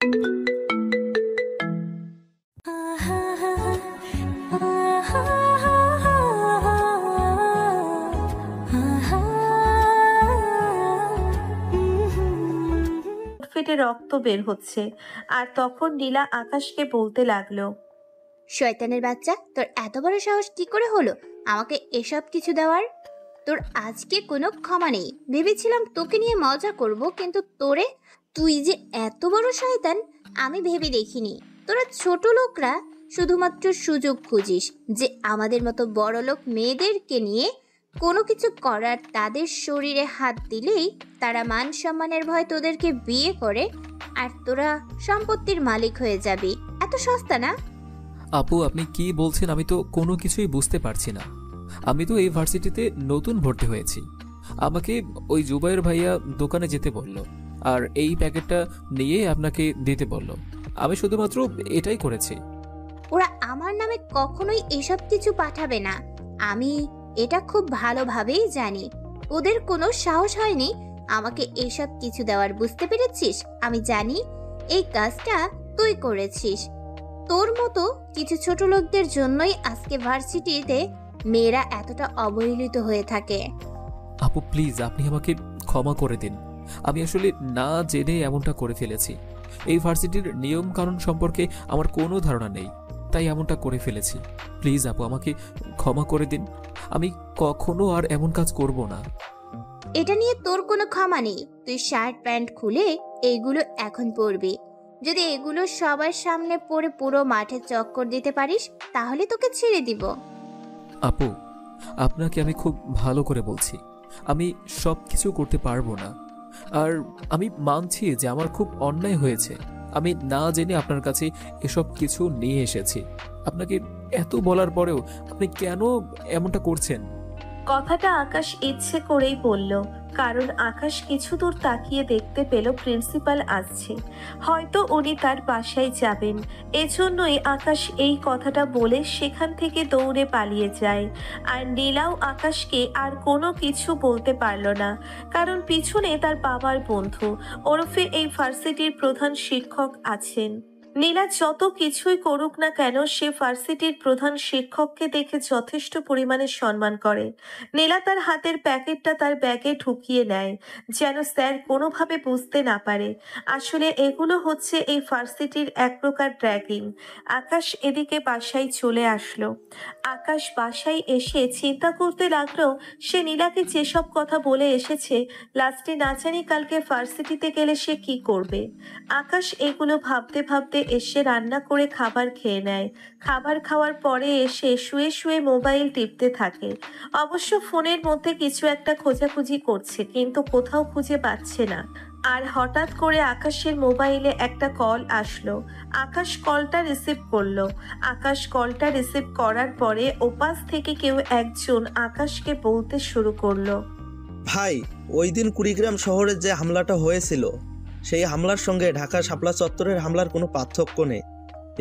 ফেটে রক্ত বের হচ্ছে। আর তখন নীলা আকাশকে বলতে লাগলো, শয়তানের বাচ্চা, তোর এত বড় সাহস কি করে হলো আমাকে এসব কিছু দেওয়ার? তোর আজকে কোনো ক্ষমা নেই। ভেবেছিলাম তোকে নিয়ে মজা করব, কিন্তু তুই যে এত বড় শয়তান আমি ভেবে দেখিনি। তোরা ছোট লোকরা শুধুমাত্র সুযোগ খুঁজিস যে আমাদের মতো বড় লোক মেয়েদেরকে নিয়ে কোনো কিছু করার। তাদের শরীরে হাত দিলেই তারা মান সম্মানের ভয় তোদেরকে বিয়ে করে, আর তোরা সম্পত্তির মালিক হয়ে যাবি। এত সস্তা না? আপু, আপনি কি বলছেন? আমি তো কোনো কিছুই বুঝতে পারছি না। আমি তো এই ভার্সিটিতে নতুন ভর্তি হয়েছি। আমাকে ওই জুবাইর ভাইয়া দোকানে যেতে বলল, আর এই প্যাকেটটা নিয়ে আপনাকে দিতে বলল। আমি শুধুমাত্র এটাই করেছি। ওরা আমার নামে কখনোই এসব কিছু পাঠাবে না। আমি এটা খুব ভালোভাবেই জানি। ওদের কোনো সাহস হয়নি আমাকে এসব কিছু দেওয়ার, বুঝতে পেরেছিস? আমি জানি এই কাজটা তুই করেছিস। তোর মতো কিছু ছোট লোকদের জন্যই আজকে ভার্সিটিতে মেয়েরা এতটা অবহেলিত হয়ে থাকে। আপু প্লিজ, আপনি আমাকে ক্ষমা করে দিন। আমি আসলে না জেনে এমনটা করে ফেলেছি। এই ভার্সিটির নিয়ম কানুন সম্পর্কে আমার কোনো ধারণা নেই, তাই এমনটা করে ফেলেছি। প্লিজ আপু, আমাকে ক্ষমা করে দিন। আমি কখনো আর এমন কাজ করব না। এটা নিয়ে তোর কোনো ক্ষমা নেই। তুই শার্ট প্যান্ট খুলে এইগুলো এখন পরবি। যদি এগুলো সবার সামনে পরে পুরো মাঠে চক্কর দিতে পারিস তাহলে তোকে ছেড়ে দিব। আপু, আপনাকে আমি খুব ভালো করে বলছি, আমি সব কিছু করতে পারবো না। আর আমি মানছি যে আমার খুব অন্যায় হয়েছে। আমি না জেনে আপনার কাছে এসব কিছু নিয়ে এসেছি। আপনাকে এত বলার পরেও আপনি কেন এমনটা করছেন? কথাটা আকাশ ইচ্ছে করেই বলল, কারণ আকাশ কিছু দূর তাকিয়ে দেখতে পেল প্রিন্সিপাল আসছে। হয়তো উনি তার বাসায় যাবেন। এজন্যই আকাশ এই কথাটা বলে সেখান থেকে দৌড়ে পালিয়ে যায়। আর নীলাও আকাশকে আর কোনো কিছু বলতে পারল না, কারণ পিছনে তার বাবার বন্ধু ওরফে এই ভার্সিটির প্রধান শিক্ষক আছেন। নীলা যত কিছুই করুক না কেন, সে ভার্সিটির প্রধান শিক্ষককে দেখে যথেষ্ট পরিমাণে সম্মান করে। নীলা তার হাতের প্যাকেটটা তার ব্যাগে ঢুকিয়ে নেয়, যেন স্যার কোনোভাবে বুঝতে না পারে। আসলে এগুলো হচ্ছে এই ভার্সিটির এক প্রকার র্যাগিং। আকাশ এদিকে বাসায় চলে আসলো। আকাশ বাসায় এসে চিন্তা করতে লাগলো, সে নীলাকে যেসব কথা বলে এসেছে, লাস্টে না জানি কালকে ভার্সিটিতে গেলে সে কি করবে। আকাশ এগুলো ভাবতে ভাবতে এসে রান্না করে খাবার খেয়ে নেয়। খাবার খাওয়ার পরে এসে শুয়ে শুয়ে মোবাইল টিপতে থাকে। অবশ্য ফোনের মধ্যে কিছু একটা খোঁজাখুঁজি করছে, কিন্তু কোথাও খুঁজে পাচ্ছে না। আর হঠাৎ করে আকাশের মোবাইলে একটা কল আসলো। আকাশ কলটা রিসিভ করলো। আকাশ কলটা রিসিভ করার পরে ওপাশ থেকে কেউ একজন আকাশকে বলতে শুরু করলো, ভাই, ওই দিন কুড়িগ্রাম শহরে যে হামলাটা হয়েছিল, সেই হামলার সঙ্গে ঢাকা শাপলা চত্বরের হামলার কোনো পার্থক্য নেই।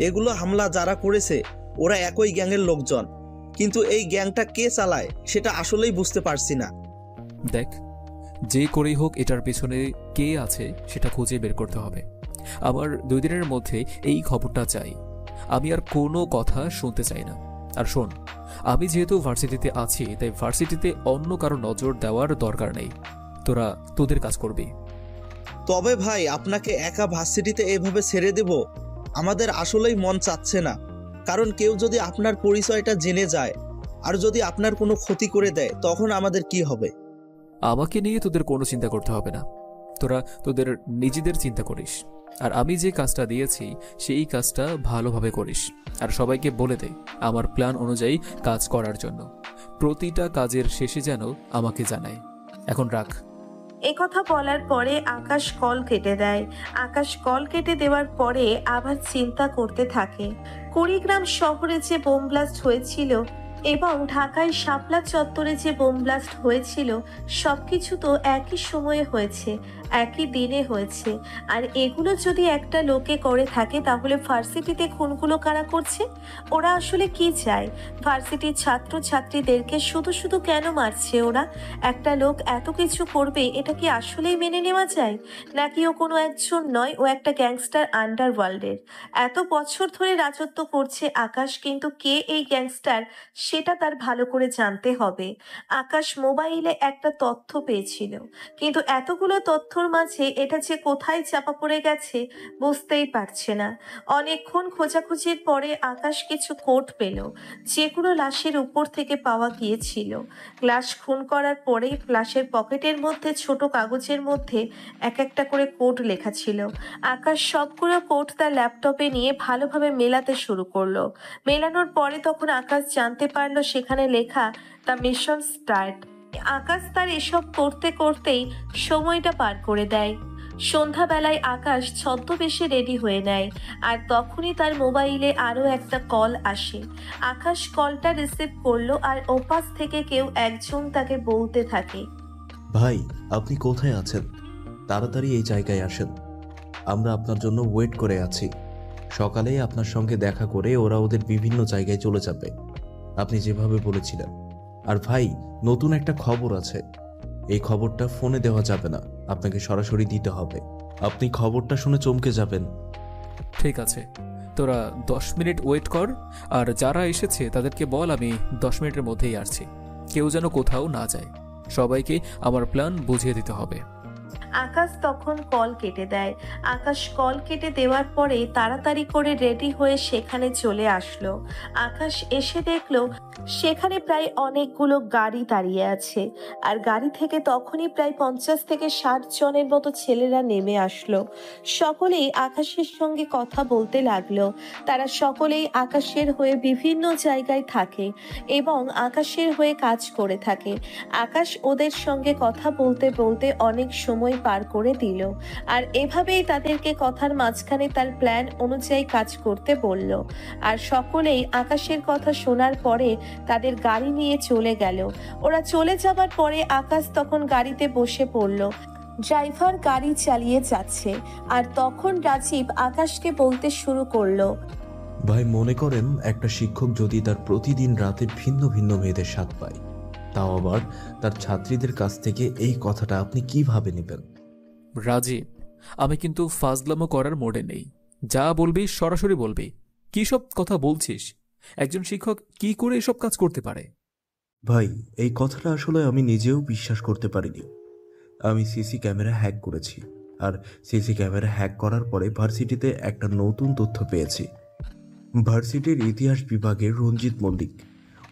এগুলো হামলা যারা করেছে ওরা একই গ্যাংয়ের লোকজন, কিন্তু এই গ্যাংটা কে চালায় সেটা আসলেই বুঝতে পারছি না। দেখ, যে করেই হোক এটার পেছনে কে আছে সেটা খুঁজে বের করতে হবে। আমার 2 দিনের মধ্যে এই খবরটা চাই। আমি আর কোনো কথা শুনতে চাই না। আর শোন, আমি যেহেতু ভার্সিটিতে আছি, তাই ভার্সিটিতে অন্য কারো নজর দেওয়ার দরকার নেই। তোরা তোদের কাজ করবি। তবে ভাই, আপনাকে একা ভার্সিটিতে এভাবে ছেড়ে দেব আমাদের আসলেই মন চাচ্ছে না। কারণ কেউ যদি আপনার পরিচয়টা জেনে যায় আর যদি আপনার কোনো ক্ষতি করে দেয়, তখন আমাদের কি হবে? আমাকে নিয়ে তোদের কোনো চিন্তা করতে হবে না। তোরা তোদের নিজেদের চিন্তা করিস। আর আমি যে কাজটা দিয়েছি সেই কাজটা ভালোভাবে করিস। আর সবাইকে বলে দে আমার প্ল্যান অনুযায়ী কাজ করার জন্য। প্রতিটা কাজের শেষে যেন আমাকে জানায়। এখন রাখ। একথা বলার পরে আকাশ কল কেটে দেয়। আকাশ কল কেটে দেওয়ার পরে আবার চিন্তা করতে থাকে। কুড়িগ্রাম শহরে যে বোম ব্লাস্ট হয়েছিল এবং ঢাকায় শাপলা চত্বরে যে বোম ব্লাস্ট হয়েছিল, সবকিছু তো একই সময়ে হয়েছে। একই দিনে হয়েছে। আর এগুলো যদি একটা লোকে করে থাকে তাহলে ভার্সিটিতে খুনগুলো কারা করছে? ওরা আসলে কি চায়? ভার্সিটির ছাত্রছাত্রীদেরকে শুধু শুধু কেন মারছে ওরা? একটা লোক এত কিছু করবে এটা কি আসলেই মেনে নেওয়া যায়? নাকি ও কোনো একজন নয়, ও একটা গ্যাংস্টার আন্ডারওয়ার্ল্ডের। এত বছর ধরে রাজত্ব করছে আকাশ, কিন্তু কে এই গ্যাংস্টার সেটা তার ভালো করে জানতে হবে। আকাশ মোবাইলে একটা তথ্য পেয়েছিল, কিন্তু এতগুলো তথ্যর মাঝে এটা যে কোথায় চাপা পড়ে গেছে বুঝতেই পারছে না। অনেকক্ষণ খোঁজাখুঁজির পরে আকাশ কিছু কোড পেল, যেগুলো লাশের উপর থেকে পাওয়া গিয়েছিল। লাশ খুন করার পরে লাশের পকেটের মধ্যে ছোট কাগজের মধ্যে এক একটা করে কোড লেখা ছিল। আকাশ সবগুলো কোড তার ল্যাপটপে নিয়ে ভালোভাবে মেলাতে শুরু করলো। মেলানোর পরে তখন আকাশ জানতে পারলো সেখানে লেখা দ্য মিশন স্টার্ট। আকাশ তার এসব করতে করতেই সময়টা পার করে দেয়। সন্ধ্যাবেলায় আকাশ ছদ্মবেশে রেডি হয়ে নেয়, আর তখনই তার মোবাইলে আরও একটা কল আসে। আকাশ কলটা রিসিভ করলো, আর ওপাশ থেকে কেউ একজন তাকে বলতে থাকে, ভাই, আপনি কোথায় আছেন? তাড়াতাড়ি এই জায়গায় আসেন, আমরা আপনার জন্য ওয়েট করে আছি। সকালে আপনার সঙ্গে দেখা করে ওরা ওদের বিভিন্ন জায়গায় চলে যাবে, আপনি যেভাবে বলেছিলেন। আর ভাই, নতুন একটা খবর আছে। এই খবরটা ফোনে দেওয়া যাবে না, আপনাকে সরাসরি দিতে হবে। আপনি খবরটা শুনে চমকে যাবেন। ঠিক আছে, তোরা 10 মিনিট ওয়েট কর, আর যারা এসেছে তাদেরকে বল আমি 10 মিনিটের মধ্যেই আসছি। কেউ যেন কোথাও না যায়, সবাইকে আমার প্ল্যান বুঝিয়ে দিতে হবে। আকাশ তখন কল কেটে দেয়। আকাশ কল কেটে দেওয়ার পরে তাড়াতাড়ি করে রেডি হয়ে সেখানে চলে আসলো। আকাশ এসে দেখলো সেখানে প্রায় অনেকগুলো গাড়ি দাঁড়িয়ে আছে, আর গাড়ি থেকে তখনই প্রায় 50 থেকে 60 জনের মতো ছেলেরা নেমে আসলো। সকলেই আকাশের সঙ্গে কথা বলতে লাগলো। তারা সকলেই আকাশের হয়ে বিভিন্ন জায়গায় থাকে এবং আকাশের হয়ে কাজ করে থাকে। আকাশ ওদের সঙ্গে কথা বলতে বলতে অনেক সময় পার করে দিল, আর এভাবেই তাদেরকে কথার মাঝখানে তার প্ল্যান অনুযায়ী কাজ করতে বলল। আর সকলেই আকাশের কথা শোনার পরে তাদের গাড়ি নিয়ে চলে গেল। ওরা চলে যাবার পরে আকাশ তখন গাড়িতে বসে পড়ল। ড্রাইভার গাড়ি চালিয়ে যাচ্ছে, আর তখন রাজীব আকাশকে বলতে শুরু করলো, ভাই, মনে করেন একটা শিক্ষক যদি তার প্রতিদিন রাতে ভিন্ন ভিন্ন মেয়েদের স্বাদ পায়, তাও আবার তার ছাত্রীদের কাছ থেকে, এই কথাটা আপনি কিভাবে নেবেন? রাজীব, আমি কিন্তু ফাজলামো করার মোড়ে নেই। যা বলবি সরাসরি বলবি। কি সব কথা বলছিস? একজন শিক্ষক কি করে এসব কাজ করতে পারে? ভাই, এই কথাটা আসলে আমি নিজেও বিশ্বাস করতে পারিনি। আমি সিসি ক্যামেরা হ্যাক করেছি, আর সিসি ক্যামেরা হ্যাক করার পরে ভার্সিটিতে একটা নতুন তথ্য পেয়েছি। ভার্সিটির ইতিহাস বিভাগের রঞ্জিত মল্লিক,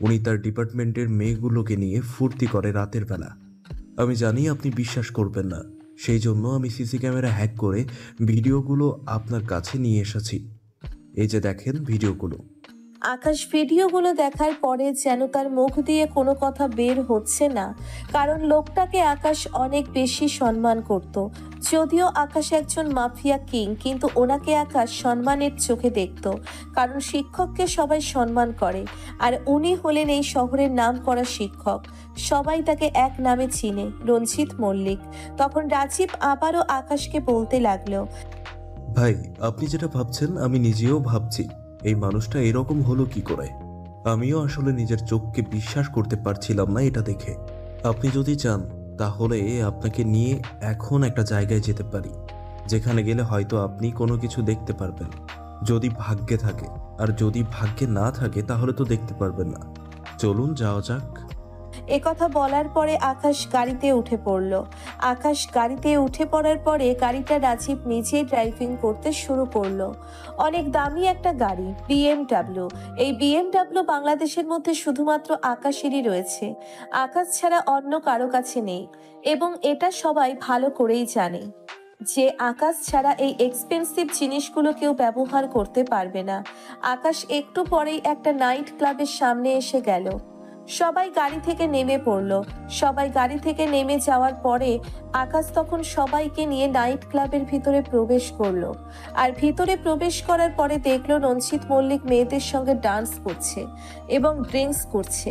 উনি তার ডিপার্টমেন্টের মেয়েগুলোকে নিয়ে ফুর্তি করে রাতের বেলা। আমি জানি আপনি বিশ্বাস করবেন না, সেই জন্য আমি সিসি ক্যামেরা হ্যাক করে ভিডিওগুলো আপনার কাছে নিয়ে এসেছি। এই যে দেখেন ভিডিওগুলো। আকাশ ভিডিওগুলো দেখার পরে যেন তার মুখ দিয়ে কোনো কথা বের হচ্ছে না, কারণ লোকটাকে আকাশ অনেক বেশি সম্মান করত। যদিও আকাশ একজন মাফিয়া কিং, কিন্তু ওনাকে আকাশ সম্মানের চোখে দেখত, কারণ শিক্ষককে সবাই সম্মান করে, আর উনি হলেন এই শহরের নাম করা শিক্ষক। সবাই তাকে এক নামে চিনে, রঞ্জিত মল্লিক। তখন রাজীব আবারও আকাশকে বলতে লাগলো, ভাই, আপনি যেটা ভাবছেন আমি নিজেও ভাবছি, এই মানুষটা এরকম হলো কি করে। আমিও আসলে নিজের চোখকে বিশ্বাস করতে পারছিলাম না এটা দেখে। আপনি যদি চান তাহলে আপনাকে নিয়ে এখন একটা জায়গায় যেতে পারি, যেখানে গেলে হয়তো আপনি কোনো কিছু দেখতে পারবেন, যদি ভাগ্যে থাকে। আর যদি ভাগ্যে না থাকে তাহলে তো দেখতে পারবেন না। চলুন যাওয়া যাক। একথা বলার পরে আকাশ গাড়িতে উঠে পড়ল। আকাশ গাড়িতে উঠে পড়ার পরে গাড়িটা রাজীব নিজেই ড্রাইভিং করতে শুরু করলো। অনেক দামি একটা গাড়ি, BMW। এই BMW বাংলাদেশের মধ্যে শুধুমাত্র আকাশেরই রয়েছে, আকাশ ছাড়া অন্য কারো কাছে নেই, এবং এটা সবাই ভালো করেই জানে যে আকাশ ছাড়া এই এক্সপেন্সিভ জিনিসগুলো কেউ ব্যবহার করতে পারবে না। আকাশ একটু পরেই একটা নাইট ক্লাবের সামনে এসে গেল। সবাই গাড়ি থেকে নেমে পড়লো। সবাই গাড়ি থেকে নেমে যাওয়ার পরে আকাশ তখন সবাইকে নিয়ে নাইট ক্লাবের ভিতরে প্রবেশ করলো। আর ভিতরে প্রবেশ করার পরে দেখলো রঞ্জিত মল্লিক মেয়েদের সঙ্গে ডান্স করছে এবং ড্রিঙ্কস করছে।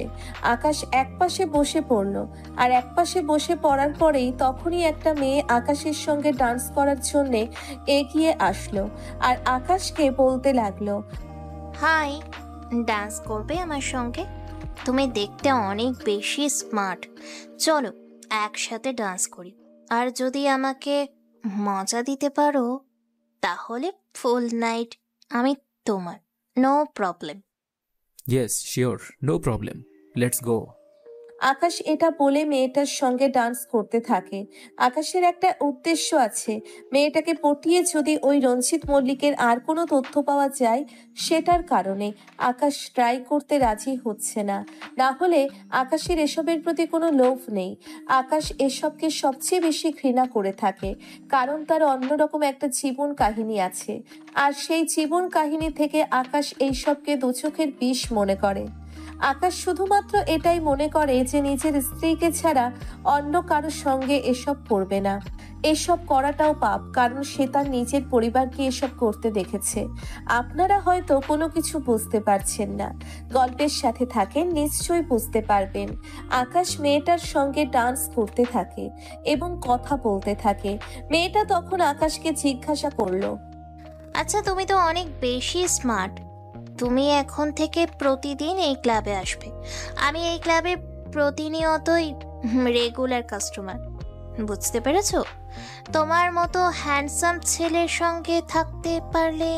আকাশ একপাশে বসে পড়লো। আর একপাশে বসে পড়ার পরেই তখনই একটা মেয়ে আকাশের সঙ্গে ডান্স করার জন্যে এগিয়ে আসলো আর আকাশকে বলতে লাগলো, হাই, ডান্স করবে আমার সঙ্গে? তুমি দেখতে অনেক বেশি স্মার্ট, চলো একসাথে ডান্স করি। আর যদি আমাকে মজা দিতে পারো তাহলে ফুল নাইট আমি তোমার, no problem. Yes sure, no problem, let's go. Akash এটা বলে মেয়েটার সঙ্গে ডান্স করতে থাকে। আকাশের একটা উদ্দেশ্য আছে, মেয়েটাকে পটিয়ে যদি ওই রঞ্জিত মল্লিকের আর কোনো তথ্য পাওয়া যায় সেটার কারণে আকাশ ট্রাই করতে রাজি হচ্ছে না। না হলে আকাশের এসবের প্রতি কোনো লোভ নেই। আকাশ এসবকে সবচেয়ে বেশি ঘৃণা করে থাকে, কারণ তার অন্যরকম একটা জীবন কাহিনী আছে। আর সেই জীবন কাহিনী থেকে আকাশ এইসবকে দুচোখের বিষ মনে করে। আকাশ শুধুমাত্র এটাই মনে করে যে নিজের স্ত্রীকে ছাড়া অন্য কারোর সঙ্গে এসব করবে না। এসব করাটাও পাপ, কারণ সে তার নিজের পরিবারকে এসব করতে দেখেছে। আপনারা হয়তো কোনো কিছু বুঝতে পারছেন না, গল্পের সাথে থাকেন, নিশ্চয়ই বুঝতে পারবেন। আকাশ মেয়েটার সঙ্গে ডান্স করতে থাকে এবং কথা বলতে থাকে। মেয়েটা তখন আকাশকে জিজ্ঞাসা করলো, আচ্ছা, তুমি তো অনেক বেশি স্মার্ট, তুমি এখন থেকে প্রতিদিন এই ক্লাবে আসবে। আমি এই ক্লাবে প্রতিনিয়তই রেগুলার কাস্টমার, বুঝতে পেরেছো? তোমার মতো হ্যান্ডসাম ছেলের সঙ্গে থাকতে পারলে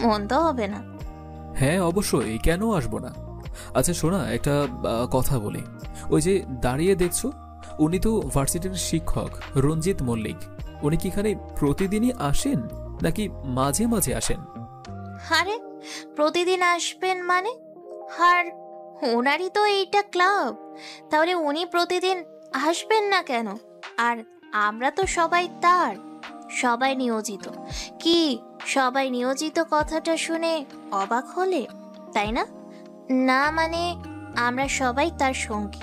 মন্দ হবে না। হ্যাঁ অবশ্যই, কেন আসবো না। আচ্ছা শোনা, একটা কথা বলি। ওই যে দাঁড়িয়ে দেখছো, উনি তো ভার্সিটির শিক্ষক রঞ্জিত মল্লিক। উনি কি এখানে প্রতিদিনই আসেন নাকি মাঝে মাঝে আসেন? আরে প্রতিদিন আসবেন মানে? আর ওনারই তো এইটা ক্লাব, তাহলে উনি প্রতিদিন আসবেন না কেন? আর আমরা তো সবাই তার, সবাই নিয়োজিত। কি সবাই নিয়োজিত কথাটা শুনে অবাক হলে, তাই না? না মানে আমরা সবাই তার সঙ্গী।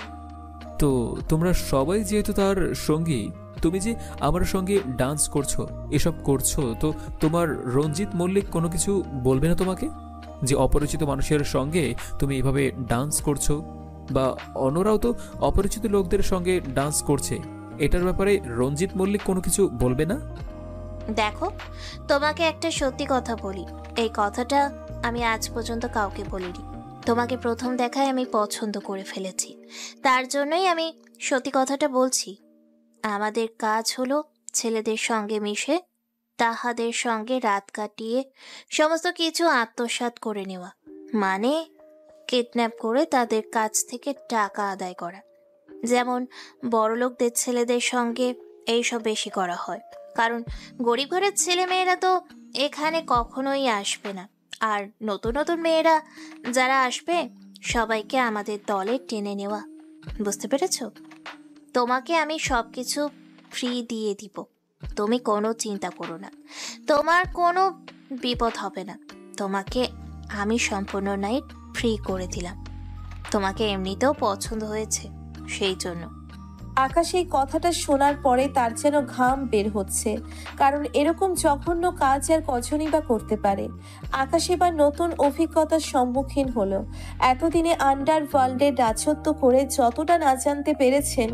তো তোমরা সবাই যেহেতু তার সঙ্গী, তুমি যে আমার সঙ্গে ডান্স করছো, এসব করছো, তো তোমার রঞ্জিত মল্লিক কোনো কিছু বলবে না তোমাকে? যে অপরিচিত মানুষের সঙ্গে তুমি এইভাবে ডান্স করছো, বা অন্যরাও তো অপরিচিত লোকদের সঙ্গে ডান্স করছে, এটার ব্যাপারে রঞ্জিত মল্লিক কোনো কিছু বলবে না? দেখো, তোমাকে একটা সত্যি কথা বলি, এই কথাটা আমি আজ পর্যন্ত কাউকে বলিনি। তোমাকে প্রথম দেখায় আমি পছন্দ করে ফেলেছি, তার জন্যই আমি সত্যি কথাটা বলছি। আমাদের কাজ হলো ছেলেদের সঙ্গে মিশে তাহাদের সঙ্গে রাত কাটিয়ে সমস্ত কিছু আত্মসাৎ করে নেওয়া, মানে কিডন্যাপ করে তাদের কাছ থেকে টাকা আদায় করা। যেমন বড়লোকদের ছেলেদের সঙ্গে এইসব বেশি করা হয়, কারণ গরিব ঘরের ছেলে মেয়েরা তো এখানে কখনোই আসবে না। আর নতুন নতুন মেয়েরা যারা আসবে সবাইকে আমাদের দলে টেনে নেওয়া, বুঝতে পেরেছো? তোমাকে আমি সবকিছু ফ্রি দিয়ে দিব, তুমি কোনো চিন্তা করো না, তোমার কোনো বিপদ হবে না। তোমাকে আমি সম্পূর্ণ নাইট ফ্রি করে দিলাম, তোমাকে এমনিতেও পছন্দ হয়েছে সেই জন্য। আকাশ এই কথাটা শোনার পরে তার যেন ঘাম বের হচ্ছে, কারণ এরকম জঘন্য কাজ আর কজনই বা করতে পারে। আকাশ এবার নতুন অভিজ্ঞতার সম্মুখীন হলো। এতদিনে আন্ডার ওয়ার্ল্ডের রাজত্ব করে যতটা না জানতে পেরেছেন,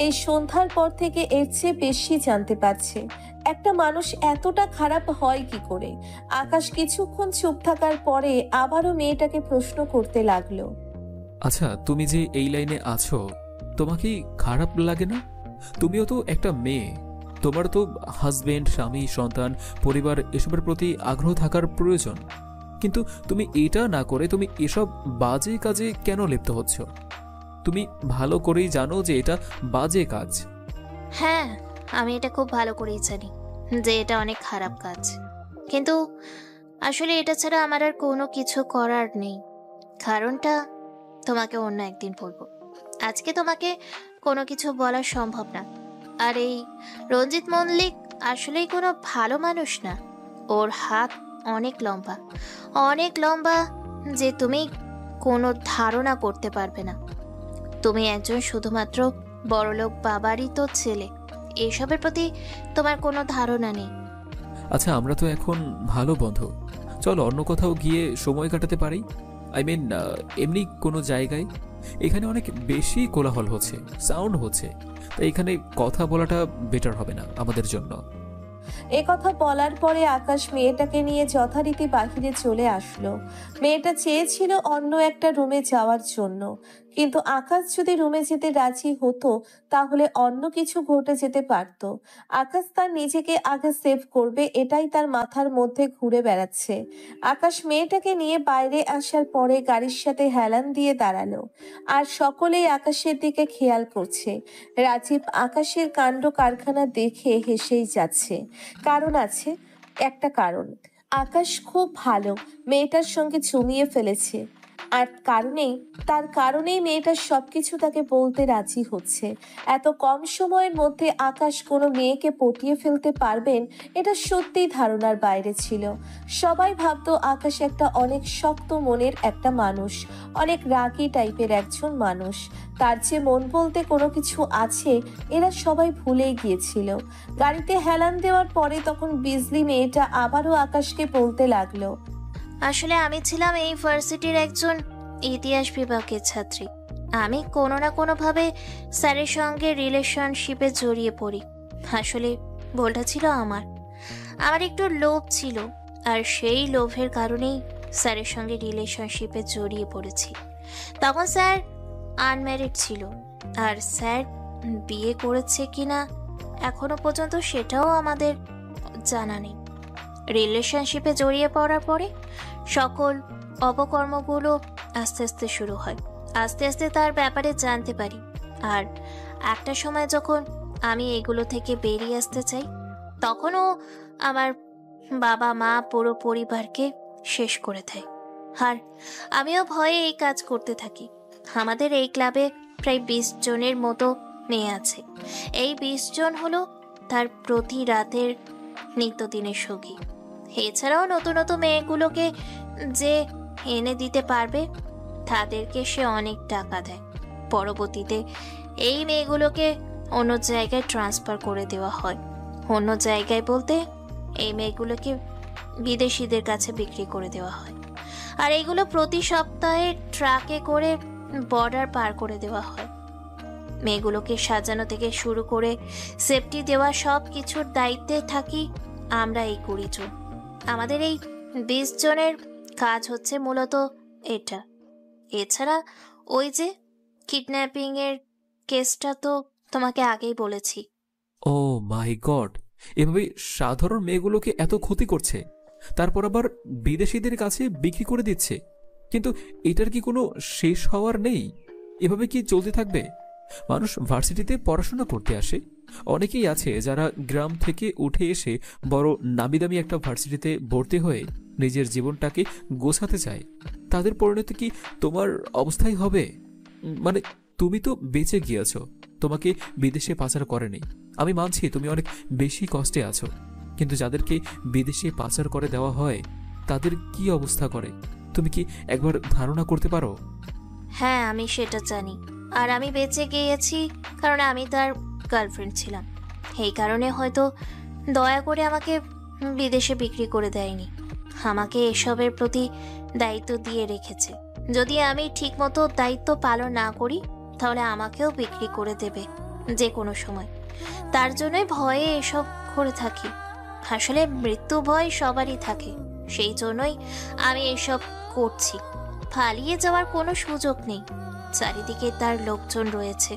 এই সন্ধ্যার পর থেকে এর চেয়ে বেশি জানতে পারছে। একটা মানুষ এতটা খারাপ হয় কি করে? আকাশ কিছুক্ষণ চুপ থাকার পরে আবারও মেয়েটাকে প্রশ্ন করতে লাগলো, আচ্ছা তুমি যে এই লাইনে আছো, তোমার কি খারাপ লাগে না? তুমিও তো একটা মেয়ে, তোমার তো হাজবেন্ড, স্বামী, সন্তান, পরিবার এসবের প্রতি আগ্রহ থাকার প্রয়োজন। কিন্তু তুমি এটা না করে তুমি এসব বাজে কাজে কেন লিপ্ত হচ্ছ? তুমি ভালো করেই জানো যে এটা বাজে কাজ। হ্যাঁ, আমি এটা খুব ভালো করেই জানি যে এটা অনেক খারাপ কাজ, কিন্তু আসলে এটা ছাড়া আমার আর কোনো কিছু করার নেই। কারণটা তোমাকে অন্য একদিন বলবো, আজকে তোমাকে কোনো কিছু বলা সম্ভব না। আর এই রঞ্জিত মল্লিক আসলেই কোনো ভালো মানুষ না, ওর হাত অনেক লম্বা, অনেক লম্বা, যে তুমি কোনো ধারণা করতে পারবে না। তুমি একজন শুধুমাত্র বড়লোক বাবারই তো ছেলে, এসবের প্রতি তোমার কোনো ধারণা নেই। আচ্ছা, আমরা তো এখন ভালো বন্ধু, চলো অন্য কোথাও গিয়ে সময় কাটাতে পারি। আই মিন, এমনি কোনো জায়গায়। এখানে অনেক বেশি কোলাহল হচ্ছে, সাউন্ড হচ্ছে, তাই এখানে কথা বলাটা বেটার হবে না আমাদের জন্য। এ কথা বলার পরে আকাশ মেয়েটাকে নিয়ে যথারীতি বাহিরে চলে আসলো। মেয়েটা চেয়েছিল অন্য একটা রুমে যাওয়ার জন্য, কিন্তু আকাশ যদি রুমে যেতে রাজি হতো তাহলে অন্য কিছু ঘটে যেতে পারত। আকাশ তার নিজেকে আগে সেভ করবে এটাই তার মাথার মধ্যে ঘুরে বেড়াচ্ছে। আকাশ মেয়েটাকে নিয়ে বাইরে আসার পরে গাড়ির সাথে হেলান দিয়ে দাঁড়ালো, আর সকলেই আকাশের দিকে খেয়াল করছে। রাজীব আকাশের কাণ্ড কারখানা দেখে হেসেই যাচ্ছে। কারণ আছে, একটা কারণ, আকাশ খুব ভালো মেয়েটার সঙ্গে জমিয়ে ফেলেছে, আর তার কারণেই মেয়েটার সবকিছু তাকে বলতে রাজি হচ্ছে। এত কম সময়ের মধ্যে আকাশ কোনো মেয়েকে পটিয়ে ফেলতে পারবেন এটা সত্যিই ধারণার বাইরে ছিল। সবাই ভাবতো আকাশ একটা অনেক শক্ত মনের একটা মানুষ, অনেক রাগী টাইপের একজন মানুষ, তার যে মন বলতে কোনো কিছু আছে এরা সবাই ভুলেই গিয়েছিল। গাড়িতে হেলান দেওয়ার পরে তখন বিজলি মেয়েটা আবারও আকাশকে বলতে লাগলো, আসলে আমি ছিলাম এই ভার্সিটির একজন ইতিহাস বিভাগের ছাত্রী। আমি কোনো না কোনোভাবে স্যারের সঙ্গে রিলেশনশিপে জড়িয়ে পড়ি। আসলে ভুলটা ছিল আমার একটু লোভ ছিল, আর সেই লোভের কারণেই স্যারের সঙ্গে রিলেশনশিপে জড়িয়ে পড়েছি। তখন স্যার আনম্যারিড ছিল, আর স্যার বিয়ে করেছে কিনা এখনো পর্যন্ত সেটাও আমাদের জানা নেই। রিলেশনশিপে জড়িয়ে পড়ার পরে সকল অপকর্মগুলো আস্তে আস্তে শুরু হয়। আস্তে আস্তে তার ব্যাপারে জানতে পারি, আর একটা সময় যখন আমি এগুলো থেকে বেরিয়ে আসতে চাই তখনও আমার বাবা মা পুরো পরিবারকে শেষ করে দেয়। আর আমিও ভয়ে এই কাজ করতে থাকি। আমাদের এই ক্লাবে প্রায় 20 জনের মতো মেয়ে আছে। এই 20 জন হলো তার প্রতি রাতের নিত্যদিনের সঙ্গী। এছাড়াও নতুন নতুন মেয়েগুলোকে যে এনে দিতে পারবে তাদেরকে সে অনেক টাকা দেয়। পরবর্তীতে এই মেয়েগুলোকে অন্য জায়গায় ট্রান্সফার করে দেওয়া হয়। অন্য জায়গায় বলতে এই মেয়েগুলোকে বিদেশিদের কাছে বিক্রি করে দেওয়া হয়, আর এইগুলো প্রতি সপ্তাহে ট্রাকে করে বর্ডার পার করে দেওয়া হয়। মেয়েগুলোকে সাজানো থেকে শুরু করে সেফটি দেওয়া সব কিছুর দায়িত্বে থাকি আমরা এই 20 জন। আমাদের এই 20 জনের কাজ হচ্ছে মূলত এটা। এছাড়া ওই যে কিডন্যাপিং এর কেসটা তো তোমাকে আগেই বলেছি। ও মাই গড, এভাবে সাধারণ মেয়েগুলোকে এত ক্ষতি করছে, তারপর আবার বিদেশিদের কাছে বিক্রি করে দিচ্ছে। কিন্তু এটার কি কোনো শেষ হওয়ার নেই? এভাবে কি চলতে থাকবে? মানুষ ভার্সিটিতে পড়াশোনা করতে আসে, অনেকেই আছে যারা গ্রাম থেকে উঠে এসে বড় নামি দামি একটা ভার্সিটিতে ভর্তি হয়ে নিজের জীবনটাকে গোছাতে চায়। তাদের পরিণতি কি তোমার অবস্থাই হবে? মানে তুমি তো বেঁচে গিয়েছো, তোমাকে বিদেশে পাচার করেনি। আমি মানছি তুমি অনেক বেশি কষ্টে আছো, কিন্তু যাদেরকে বিদেশে পাচার করে দেওয়া হয় তাদের কি অবস্থা করে তুমি কি একবার ধারণা করতে পারো? হ্যাঁ, আমি সেটা জানি। আর আমি বেঁচে গিয়েছি কারণ আমি তার গার্লফ্রেন্ড ছিলাম। এই কারণে হয়তো দয়া করে আমাকে বিদেশে বিক্রি করে দেয়নি। আমাকে এসবের প্রতি দায়িত্ব দিয়ে রেখেছে। যদি আমি ঠিকমতো দায়িত্ব পালন না করি তাহলে আমাকেও বিক্রি করে দেবে যে কোনো সময়। তার জন্যই ভয়ে এসব করে থাকি। আসলে মৃত্যু ভয় সবারই থাকে, সেই জন্যই আমি এসব করছি। পালিয়ে যাওয়ার কোনো সুযোগ নেই। চারিদিকে তার লোকজন রয়েছে,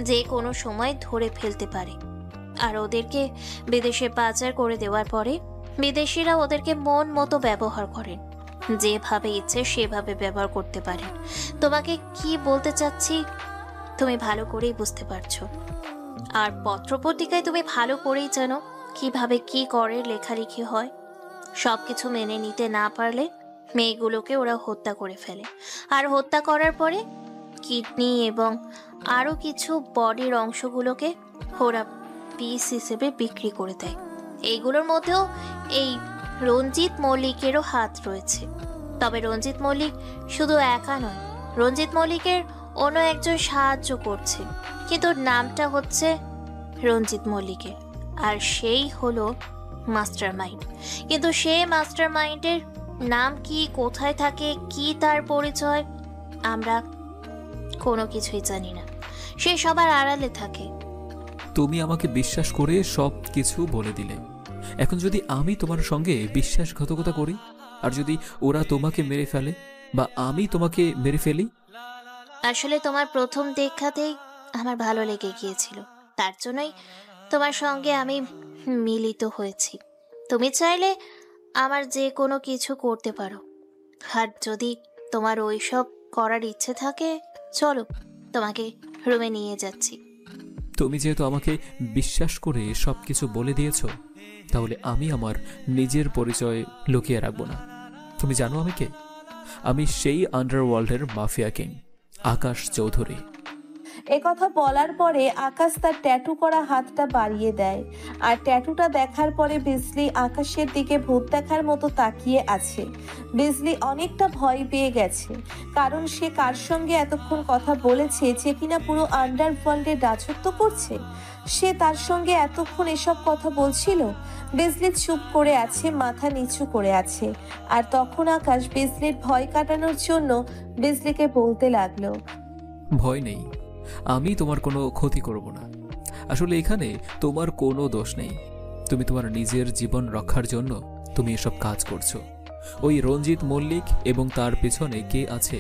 যে কোনো সময় ধরে ফেলতে পারে। আর ওদেরকে বিদেশে পাচার করে দেওয়ার পরে বিদেশিরা ওদেরকে মন মতো ব্যবহার করেন, যেভাবে ইচ্ছে সেভাবে ব্যবহার করতে পারেন। তোমাকে কি বলতে চাচ্ছি তুমি ভালো করেই বুঝতে পারছো। আর পত্রপত্রিকায় তুমি ভালো করেই জানো কিভাবে কি করে লেখালেখি হয়। সবকিছু মেনে নিতে না পারলে মেয়েগুলোকে ওরা হত্যা করে ফেলে, আর হত্যা করার পরে কিডনি এবং আরও কিছু বডির অংশগুলোকে ওরা পিস হিসেবে বিক্রি করে দেয়। এইগুলোর মধ্যেও এই রঞ্জিত মল্লিকেরও হাত রয়েছে। তবে রঞ্জিত মল্লিক শুধু একা নয়, রঞ্জিত মল্লিকের অন্য একজন সাহায্য করছে, কিন্তু নামটা হচ্ছে রঞ্জিত মল্লিকের, আর সেই হলো মাস্টার মাইন্ড। কিন্তু সেই মাস্টার মাইন্ডের নাম কি, কোথায় থাকে, কি তার পরিচয়, আমরা কোনো কিছুই জানি না। সে সবার আড়ালে থাকে। তুমি আমাকে বিশ্বাস করে সব কিছু বলে দিলে। এখন যদি আমি তোমার সঙ্গে বিশ্বাসঘাতকতা করি, আর যদি ওরা তোমাকে মেরে ফেলে বা আমি তোমাকে মেরে ফেলি? আসলে তোমার প্রথম দেখাতেই আমার ভালো লেগে গিয়েছিল, তার জন্যই তোমার সঙ্গে আমি মিলিত হয়েছি। তুমি চাইলে আমার যে কোনো কিছু করতে পারো, আর যদি তোমার ওইসব করার ইচ্ছে থাকে, চলো তোমাকে রুমে নিয়ে যাচ্ছি। তুমি যেহেতু আমাকে বিশ্বাস করে সব কিছু বলে দিয়েছ, তাহলে আমি আমার নিজের পরিচয় লুকিয়ে রাখবো না। তুমি জানো আমি কে? আমি সেই আন্ডারওয়ার্ল্ডের মাফিয়া কিং আকাশ চৌধুরী। একথা বলার পরে আকাশ তার ট্যাটু করা হাতটা বাড়িয়ে দেয়, আর ট্যাটুটা দেখার পরে বিজলি আকাশের দিকে ভূত দেখার মতো তাকিয়ে আছে। বিজলি অনেকটা ভয় পেয়ে গেছে, কারণ সে কার সঙ্গে এতক্ষণ কথা বলেছে যে কিনা পুরো আন্ডারওয়ার্ল্ডে রাজত্ব করছে। সে তার সঙ্গে এতক্ষণ এসব কথা বলছিল। বিজলি চুপ করে আছে, মাথা নিচু করে আছে। আর তখন আকাশ বিজলির ভয় কাটানোর জন্য বিজলিকে বলতে লাগলো, ভয় নেই, আমি তোমার কোনো ক্ষতি করব না। আসলে এখানে তোমার কোনো দোষ নেই। তুমি তোমার নিজের জীবন রক্ষার জন্য তুমি এসব কাজ করছো। ওই রঞ্জিত মল্লিক এবং তার পেছনে কে আছে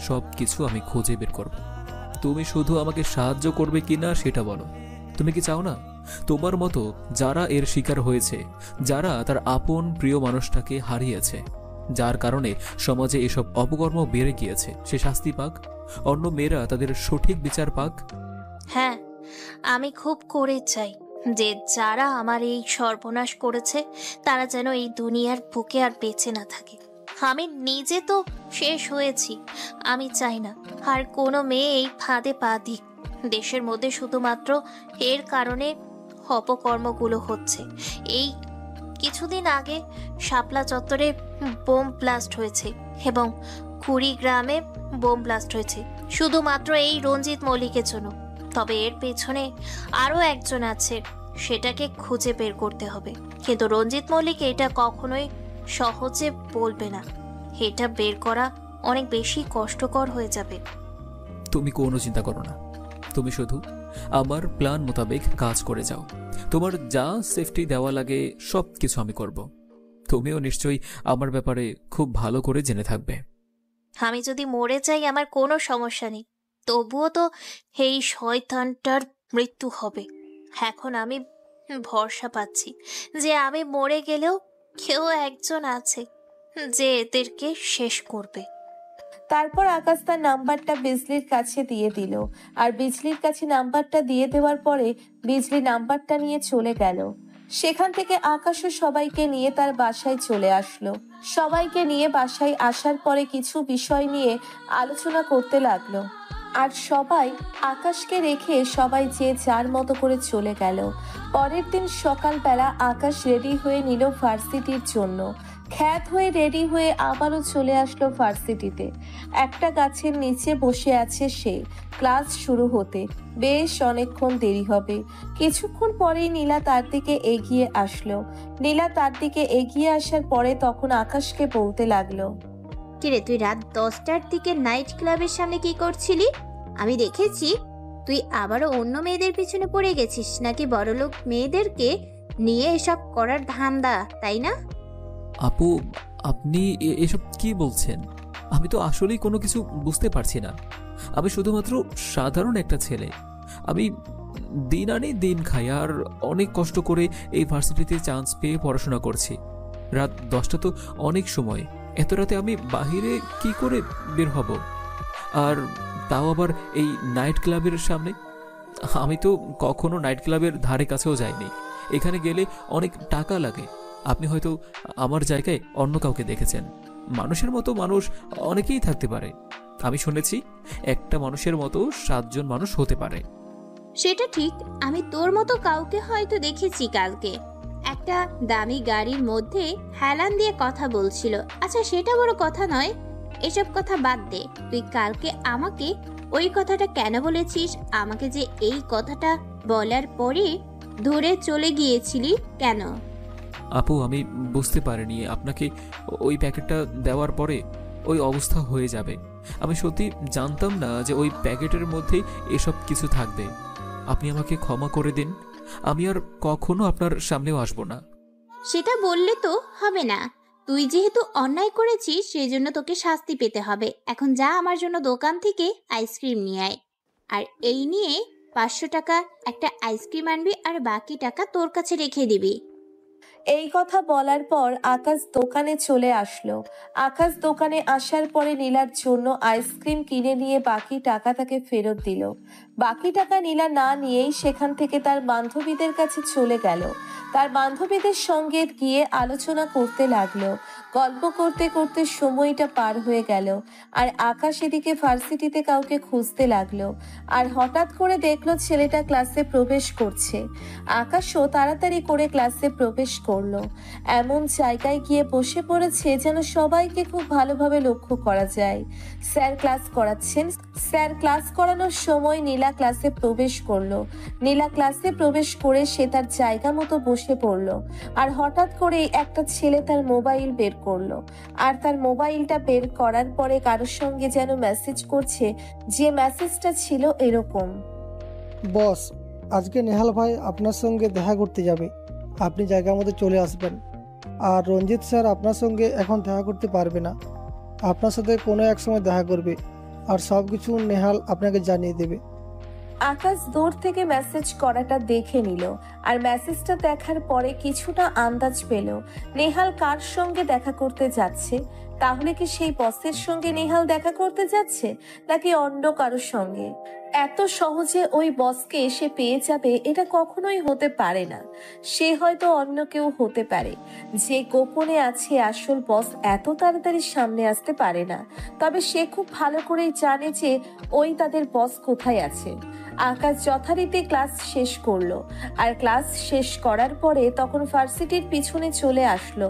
সব কিছু আমি খুঁজে বের করব। তুমি শুধু আমাকে সাহায্য করবে কিনা সেটা বলো। তুমি কি চাও না তোমার মতো যারা এর শিকার হয়েছে, যারা তার আপন প্রিয় মানুষটাকে হারিয়েছে, যার কারণে সমাজে এসব অপকর্ম বেড়ে গিয়েছে, সে শাস্তি পাক, অন্য মেয়েরা তাদের সঠিক বিচার পাক? হ্যাঁ, আমি খুব করে চাই যে যারা আমার এই সর্বনাশ করেছে তারা যেন এই দুনিয়ার বুকে আর বেঁচে না থাকে। আমি নিজে তো শেষ হয়েছি, আমি চাই না আর কোনো মেয়ে এই ফাঁদে পা দিক। দেশের মধ্যে শুধুমাত্র এর কারণে অপকর্মগুলো হচ্ছে। এই কিছুদিন আগে শাপলা চত্বরে বোম ব্লাস্ট হয়েছে এবং কুড়িগ্রামে বোম ব্লাস্ট হয়েছে শুধুমাত্র এই রঞ্জিত মল্লিকের জন্য। তবে এর পেছনে আরও একজন আছে, সেটাকে খুঁজে বের করতে হবে। কিন্তু রঞ্জিত মল্লিক এটা কখনোই সহজে বলবে না। এটা বের করা অনেক বেশি কষ্টকর হয়ে যাবে। তুমি কোনো চিন্তা করো না, তুমি শুধু আমার প্ল্যান মোতাবেক কাজ করে যাও। তোমার যা সেফটি দেওয়া লাগে সব কিছু আমি করব। তুমিও নিশ্চয়ই আমার ব্যাপারে খুব ভালো করে জেনে থাকবে। আমি যদি মরে যাই আমার কোনো সমস্যা নেই, তবুও তো এই শয়তানটার মৃত্যু হবে। এখন আমি ভরসা পাচ্ছি যে আমি মরে গেলেও কেউ একজন আছে যে এদেরকে শেষ করবে। তারপর আকাশ তার নাম্বারটা বিজলির কাছে দিয়ে দিল, আর বিজলির কাছে নাম্বারটা দিয়ে দেওয়ার পরে বিজলি নাম্বারটা নিয়ে চলে গেল। সেখান থেকে আকাশও সবাইকে নিয়ে তার বাসায় চলে আসলো। সবাইকে নিয়ে বাসায় আসার পরে কিছু বিষয় নিয়ে আলোচনা করতে লাগলো, আর সবাই আকাশকে রেখে সবাই যে যার মতো করে চলে গেল। পরের দিন সকালবেলা আকাশ রেডি হয়ে নিল ভার্সিটির জন্য। খ্যাত হয়ে রেডি হয়ে আবারও চলে আসলো ভার্সিটিতে। একটা গাছের নিচে বসে আছে সে। ক্লাস শুরু হতে বেশ অনেকক্ষণ দেরি হবে। কিছুক্ষণ পরেই নীলা তার দিকে এগিয়ে আসলো। নীলা তার দিকে এগিয়ে আসার পরে তখন আকাশকে বলতে লাগলো, কিরে, তুই রাত 10টার দিকে নাইট ক্লাবের সামনে কি করছিলি? আমি দেখেছি তুই আবারও অন্য মেয়েদের পিছনে পড়ে গেছিস, নাকি বড়লোক মেয়েদেরকে নিয়ে এসব করার ধান্দা, তাই না? আপু, আপনি এসব কি বলছেন? আমি তো আসলেই কোনো কিছু বুঝতে পারছি না। আমি শুধুমাত্র সাধারণ একটা ছেলে। আমি দিন আনি দিন খাই, আর অনেক কষ্ট করে এই ভার্সিটিতে চান্স পেয়ে পড়াশোনা করছি। রাত 10টা তো অনেক সময়, এত রাতে আমি বাহিরে কি করে বের হব? আর তাও আবার এই নাইট ক্লাবের সামনে। আমি তো কখনো নাইট ক্লাবের ধারে কাছেও যাইনি। এখানে গেলে অনেক টাকা লাগে। আপনি হয়তো আমার জায়গায় অন্য কাউকে দেখেছেন। মানুষের মতো মানুষ অনেকেই থাকতে পারে। আমি শুনেছি একটা মানুষের মতো 7 জন মানুষ হতে পারে। সেটা ঠিক, আমি তোর মতো কাউকে হয়তো দেখেছি কালকে। একটা দামি গাড়ির মধ্যে হেলান দিয়ে কথা বলছিল। আচ্ছা, সেটা বড় কথা নয়, এসব কথা বাদ দে। তুই কালকে আমাকে ওই কথাটা কেন বলেছিস? আমাকে যে এই কথাটা বলার পরে ধরে চলে গিয়েছিলি কেন? আপু, আমি বুঝতে পারিনি আপনাকে ওই প্যাকেটটা দেওয়ার পরে ওই অবস্থা হয়ে যাবে। আমি সত্যি জানতাম না যে ওই প্যাকেটের মধ্যেই এসব কিছু থাকবে। আপনি আমাকে ক্ষমা করে দিন। আমি আর কখনো আপনার সামনেও আসবো না। সেটা বললে তো হবে না। তুই যেহেতু অন্যায় করেছিস সেই জন্য তোকে শাস্তি পেতে হবে। এখন যা আমার জন্য দোকান থেকে আইসক্রিম নিয়ে আয়। আর এই নিয়ে 500 টাকা একটা আইসক্রিম আনবি আর বাকি টাকা তোর কাছে রেখে দিবি। এই কথা বলার পর আকাশ দোকানে চলে আসলো। আকাশ দোকানে আসার পরে নীলার জন্য আইসক্রিম কিনে নিয়ে বাকি টাকা তাকে ফেরত দিল। বাকি টাকা নীলা না নিয়েই সেখান থেকে তার বান্ধবীদের কাছে চলে গেল। তার বান্ধবীদের সঙ্গে গিয়ে আলোচনা করতে লাগলো। গল্প করতে করতে সময়টা পার হয়ে গেল। আর আকাশ এদিকে ভার্সিটিতে কাউকে খুঁজতে লাগলো। আর হঠাৎ করে দেখলো ছেলেটা ক্লাসে প্রবেশ করছে। আকাশও তাড়াতাড়ি করে ক্লাসে প্রবেশ করলো। এমন জায়গায় গিয়ে বসে পড়েছে যেন সবাইকে খুব ভালোভাবে লক্ষ্য করা যায়। স্যার ক্লাস করাচ্ছেন। স্যার ক্লাস করানোর সময় নীলা ক্লাসে প্রবেশ করলো। নীলা ক্লাসে প্রবেশ করে সে তার জায়গা মতো বসে পড়লো। আর হঠাৎ করে একটা ছেলে তার মোবাইল বের করলো। আর তার মোবাইলটা বের করার পরে কারোর সঙ্গে যেন মেসেজ করছে, যে মেসেজটা ছিল এরকম: বস, আজকে নেহাল ভাই আপনার সঙ্গে দেখা করতে যাবে, আপনি জায়গা মতো চলে আসবেন। আর রঞ্জিত স্যার আপনার সঙ্গে এখন দেখা করতে পারবে না, আপনার সাথে কোনো এক সময় দেখা করবে। আর সব কিছু নেহাল আপনাকে জানিয়ে দেবে। আকাশ দূর থেকে মেসেজ করাটা দেখে নিল। আর মেসেজটা দেখার পরে কিছুটা আন্দাজ পেল নেহাল কার সঙ্গে দেখা করতে যাচ্ছে। তাহলে কি সেই বসের সঙ্গে নেহাল দেখা করতে যাচ্ছে, নাকি অন্য কারোর সঙ্গে? এত সহজে ওই বসকে সে পেয়ে যাবে এটা কখনোই হতে পারে না। সে হয়তো অন্য কেউ হতে পারে। যে গোপনে আছে আসল বস এত তাড়াতাড়ি সামনে আসতে পারে না। তবে সে খুব ভালো করেই জানে যে ওই তাদের বস কোথায় আছে। আকাশ যথারীতি ক্লাস শেষ করলো। আর ক্লাস শেষ করার পরে তখন ভার্সিটির পিছনে চলে আসলো।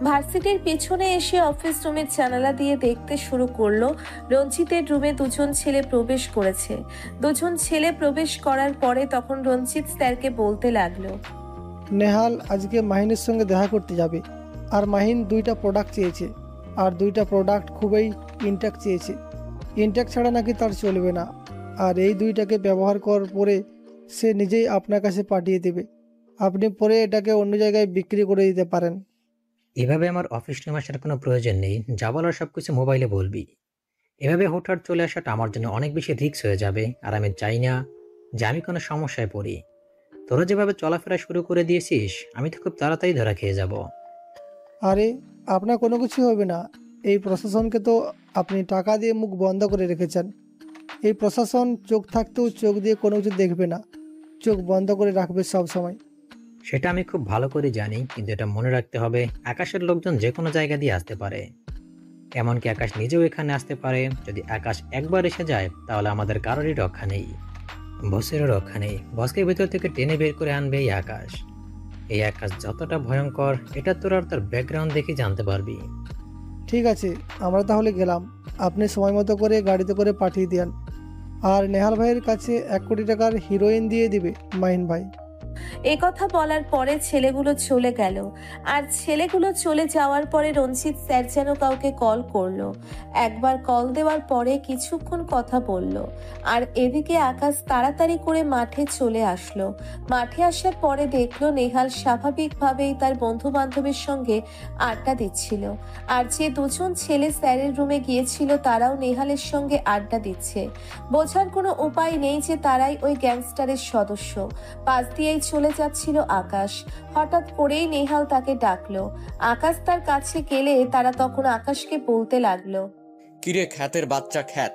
ভার্সিটির পিছনে এসে অফিস রুমের জানালা দিয়ে দেখতে শুরু করলো। রঞ্জিতের রুমে দুজন ছেলে প্রবেশ করেছে। দুজন ছেলে প্রবেশ করার পরে তখন রঞ্জিত স্যারকে বলতে লাগলো, নেহাল আজকে মাহিনের সঙ্গে দেখা করতে যাবে। আর মাহিন 2টা প্রোডাক্ট চেয়েছে। আর 2টা প্রোডাক্ট খুবই ইনট্যাক্ট চেয়েছে। ইনট্যাক্ট ছাড়া নাকি তার চলবে না। আর এই 2টাকে ব্যবহার করার পরে সে নিজেই আপনার কাছে পাঠিয়ে দেবে। আপনি পরে এটাকে অন্য জায়গায় বিক্রি করে দিতে পারেন। এভাবে আমার অফিস রুমে আসার কোনো প্রয়োজন নেই। যা বলার সবকিছু মোবাইলে বলবি। এভাবে হুটহাট চলে আসাটা আমার জন্য অনেক বেশি রিস্ক হয়ে যাবে। আর আমি চাই না যে আমি কোনো সমস্যায় পড়ি। তোরা যেভাবে চলাফেরা শুরু করে দিয়েছিস, আমি তো খুব তাড়াতাড়ি ধরা খেয়ে যাব। আরে আপনার কোনো কিছু হবে না। এই প্রশাসনকে তো আপনি টাকা দিয়ে মুখ বন্ধ করে রেখেছেন। এই প্রশাসন চোখ থাকতেও চোখ দিয়ে কোনো কিছু দেখবে না, চোখ বন্ধ করে রাখবে সব সময়। সেটা আমি খুব ভালো করে জানি, কিন্তু এটা মনে রাখতে হবে আকাশের লোকজন যে কোনো জায়গা দিয়ে আসতে পারে। এমনকি আকাশ নিজেও এখানে আসতে পারে। যদি আকাশ একবার এসে যায় তাহলে আমাদের কারোরই রক্ষা নেই, বসেরও রক্ষা নেই। বসকে ভেতর থেকে টেনে বের করে আনবে এই আকাশ। এই আকাশ যতটা ভয়ঙ্কর এটা তোর আর তার ব্যাকগ্রাউন্ড দেখে জানতে পারবি। ঠিক আছে, আমরা তাহলে গেলাম। আপনি সময় মতো করে গাড়িতে করে পাঠিয়ে দেন। আর নেহাল ভাইয়ের কাছে 1 কোটি টাকার হিরোইন দিয়ে দিবে মাহিন ভাই। এ কথা বলার পরে ছেলেগুলো চলে গেল। আর ছেলেগুলো চলে যাওয়ার পরে রঞ্জিত স্যার যেন কাউকে কল করলো। একবার কল দেওয়ার পরে কিছুক্ষণ কথা বলল। আর এদিকে আকাশ তাড়াতাড়ি করে মাঠে চলে আসলো। মাঠে আসার পরে দেখলো নেহাল স্বাভাবিকভাবেই তার বন্ধু বান্ধবের সঙ্গে আড্ডা দিচ্ছিল। আর যে দুজন ছেলে স্যারের রুমে গিয়েছিল তারাও নেহালের সঙ্গে আড্ডা দিচ্ছে। বোঝার কোনো উপায় নেই যে তারাই ওই গ্যাংস্টারের সদস্য। পাশ দিয়েই চলে যাচ্ছিল আকাশ। হঠাৎ করেই নেহাল তাকে ডাকলো। আকাশ তার কাছে গেলে তারা তখন আকাশকে বলতে লাগলো, কিরে খ্যাতের বাচ্চা খ্যাত,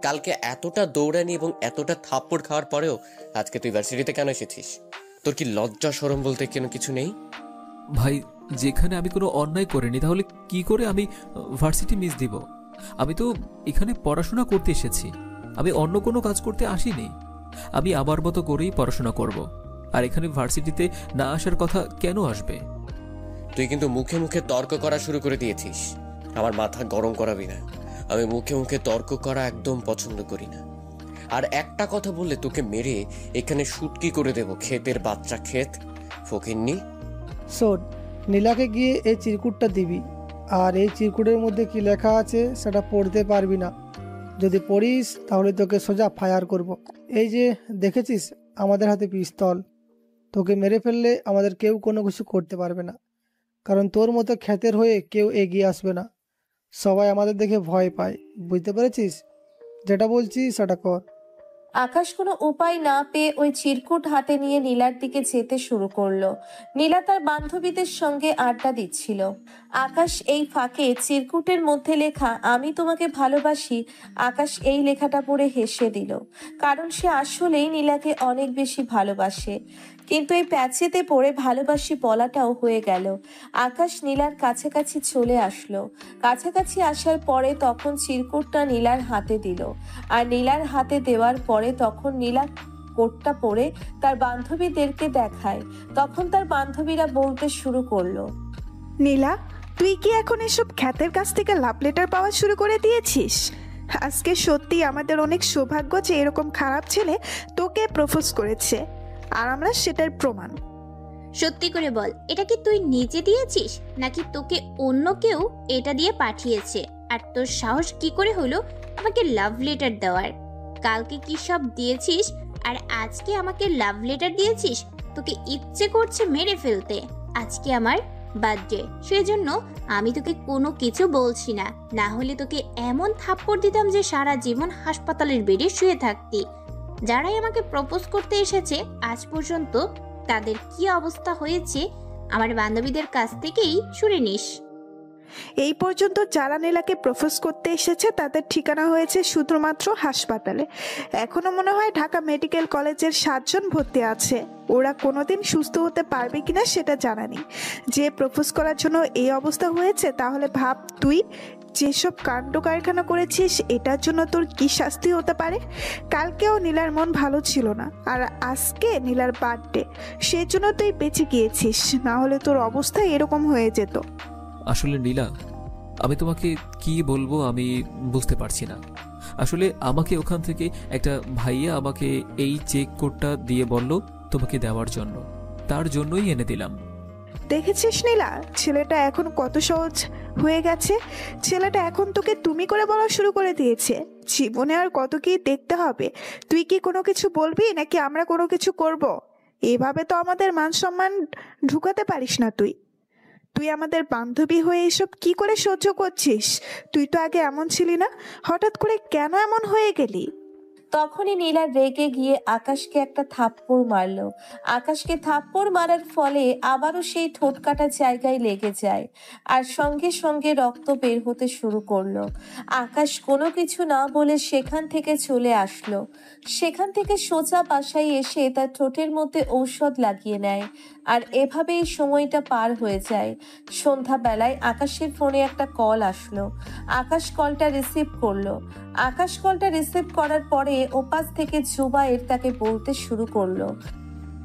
কালকে এতটা দৌড়ানি এবং এতটা থাপ্পড় খাওয়ার পরেও আজকে তুই ভার্সিটিতে কেন এসেছিস? তোর কি লজ্জা শরম বলতে কেন কিছু নেই? ভাই, যেখানে আমি কোনো অন্যায় করিনি তাহলে কি করে আমি ভার্সিটি মিস দিব? আমি তো এখানে পড়াশোনা করতে এসেছি, আমি অন্য কোনো কাজ করতে আসিনি। আমি আমার মতো করেই পড়াশোনা করব। আর এখানে ভার্সিটিতে না আসার কথা কেন আসবে? তুই কিন্তু মুখে মুখে তর্ক করা শুরু করে দিয়েছিস। আমার মাথা গরম করাবি না। আমি মুখে মুখে তর্ক করা একদম পছন্দ করি না। আর একটা কথা বললে তোকে মেরে এখানে শুটকি করে দেব, ক্ষেতের বাচ্চা ক্ষেত ফকিন্নি। শোন, নীলাকে গিয়ে এই চিরকুটটা দিবি, আর এই চিরকুটের মধ্যে কি লেখা আছে সেটা পড়তে পারবি না। যদি পড়িস তাহলে তোকে সোজা ফায়ার করব। এই যে দেখেছিস আমাদের হাতে পিস্তল, তোকে মেরে ফেললে আমাদের কেউ কোনো কিছু করতে পারবে না, কারণ তোর মতো ক্ষেতের হয়ে কেউ এগিয়ে আসবে না। সবাই আমাদের দেখে ভয় পায়, বুঝতে পেরেছিস? যেটা বলছি সেটা কর। আকাশ কোনো উপায় না পেয়ে ওই চিরকুট হাতে নিয়ে নীলার দিকে যেতে শুরু করলো। নীলা তার বান্ধবীদের সঙ্গে আড্ডা দিচ্ছিল। আকাশ এই ফাঁকে চিরকুটের মধ্যে লেখা আমি তোমাকে ভালোবাসি, আকাশ এই লেখাটা পড়ে হেসে দিল, কারণ সে আসলেই নীলাকে অনেক বেশি ভালোবাসে। কিন্তু এই প্যাচেতে পড়ে ভালোবাসি বলাটাও হয়ে গেল। আকাশ নীলার কাছাকাছি চলে আসলো। কাছাকাছি আসার পরে তখন চিরকুটটা নীলার হাতে দিল, আর নীলার হাতে দেওয়ার পরে তখন নীলা কোটটা পরে তার বান্ধবীদেরকে দেখায়। তখন তার বান্ধবীরা বলতে শুরু করলো, নীলা, তুই কি এখন এসব খ্যাতের কাছ থেকে লাভ লেটার পাওয়া শুরু করে দিয়েছিস? আজকে সত্যি আমাদের অনেক সৌভাগ্য যে এরকম খারাপ ছেলে তোকে প্রপোজ করেছে, আর আমরা সেটার প্রমাণ। সত্যি করে বল, এটা কি তুই নিজে দিয়েছিস নাকি তোকে অন্য কেউ এটা দিয়ে পাঠিয়েছে? আর তোর সাহস কি করে হলো আমাকে লাভ লেটার দেওয়ার? কালকে কি সব দিয়েছিস আর আজকে আমাকে লাভ লেটার দিয়েছিস? তোকে ইচ্ছে করছে মেরে ফেলতে। আজকে আমার বার্থডে, সেজন্য আমি তোকে কোনো কিছু বলছি না, না হলে তোকে এমন থাপ্পড় দিতাম যে সারা জীবন হাসপাতালের বেডে শুয়ে থাকতি। যারাই আমাকে প্রপোজ করতে এসেছে আজ পর্যন্ত তাদের কি অবস্থা হয়েছে আমার বান্ধবীদের কাছ থেকেই শুনে নিস। এই পর্যন্ত যারা নীলাকে প্রপোজ করতে এসেছে তাদের ঠিকানা হয়েছে শুধুমাত্র হাসপাতালে। এখনো মনে হয় ঢাকা মেডিকেল কলেজের 7 জন ভর্তি আছে। ওরা কোনোদিন সুস্থ হতে পারবে কিনা সেটা জানা নেই। যে প্রপোজ করার জন্য এই অবস্থা হয়েছে, তাহলে ভাব তুই যেসব কাণ্ড কারখানা করেছিস এটার জন্য তোর কি শাস্তি হতে পারে। কালকেও নীলার মন ভালো ছিল না, আর আজকে নীলার বার্থডে, সেজন্য তুই বেঁচে গিয়েছিস, না হলে তোর অবস্থা এরকম হয়ে যেত। আসলে নীলা, আমি তোমাকে কি বলবো আমি বুঝতে পারছি না। আসলে আমাকে ওখান থেকে একটা ভাইয়া আমাকে এই চেক কোডটা দিয়ে বলল তোমাকে দেওয়ার জন্য, তার জন্যই এনে দিলাম। দেখেছিস নীলা, ছেলেটা এখন কত সহজ হয়ে গেছে। ছেলেটা এখন তোকে তুমি করে বলা শুরু করে দিয়েছে। জীবনে আর কত কি দেখতে হবে। তুই কি কোনো কিছু বলবি নাকি আমরা কোনো কিছু করব? এভাবে তো আমাদের মান সম্মান ঢুকাতে পারিস না। তুই আমাদের বান্ধবী হয়ে এসব কি করে সহ্য করছিস? তুই তো আগে এমন ছিলি না, হঠাৎ করে কেন এমন হয়ে গেলি? তখনই নীলা রেগে গিয়ে আকাশকে একটা থাপ্পড় মারলো। আকাশকে থাপ্পড় মারার ফলে আবারও সেই ঠোঁট কাটা জায়গায় লেগে যায়, আর সঙ্গে সঙ্গে রক্ত বের হতে শুরু করলো। আকাশ কোনো কিছু না বলে সেখান থেকে চলে আসলো। সেখান থেকে সোজা বাসায় এসে তার ঠোঁটের মধ্যে ঔষধ লাগিয়ে নেয়, আর এভাবেই সময়টা পার হয়ে যায়। সন্ধ্যাবেলায় আকাশের ফোনে একটা কল আসলো। আকাশ কলটা রিসিভ করলো। আকাশ কলটা রিসিভ করার পরে ওপাশ থেকে জুবায়ের তাকে বলতে শুরু করলো,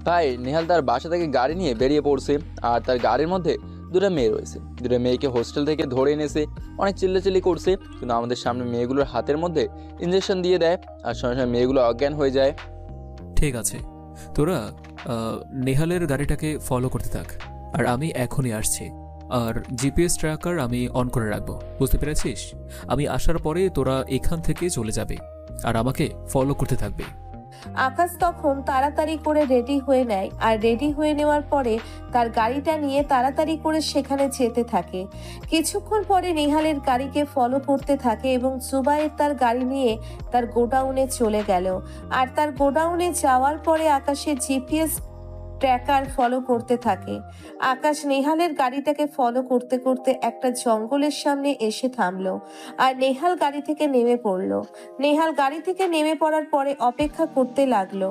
ভাই নেহাল তার বাসা থেকে গাড়ি নিয়ে বেরিয়ে পড়ছে, আর তার গাড়ির মধ্যে 2টা মেয়ে রয়েছে। 2টা মেয়েকে হোস্টেল থেকে ধরে এনেছে, অনেক চিল্লাচিল্লি করছে, কিন্তু আমাদের সামনে মেয়েগুলোর হাতের মধ্যে ইঞ্জেকশন দিয়ে দেয়, আর সঙ্গে সঙ্গে মেয়েগুলো অজ্ঞান হয়ে যায়। ঠিক আছে, তোরা নেহালের গাড়িটাকে ফলো করতে থাক, আর আমি এখনই আসছি। আর জিপিএস ট্র্যাকার আমি অন করে রাখবো, বুঝতে পেরেছিস? আমি আসার পরে তোরা এখান থেকে চলে যাবে আর আমাকে ফলো করতে থাকবে। আকাশ তখন তাড়াতাড়ি করে রেডি হয়ে নেয়, আর রেডি হয়ে নেওয়ার পরে তার গাড়িটা নিয়ে তাড়াতাড়ি করে সেখানে যেতে থাকে। কিছুক্ষণ পরে নেহালের গাড়িকে ফলো করতে থাকে এবং জুবায়ের তার গাড়ি নিয়ে তার গোডাউনে চলে গেল। আর তার গোডাউনে যাওয়ার পরে আকাশের জিপিএস ট্র্যাকার ফলো করতে থাকে। আকাশ নেহালের গাড়িটাকে ফলো করতে করতে একটা জঙ্গলের সামনে এসে থামলো, আর নেহাল গাড়ি থেকে নেমে পড়লো। নেহাল গাড়ি থেকে নেমে পড়ার পরে অপেক্ষা করতে লাগলো,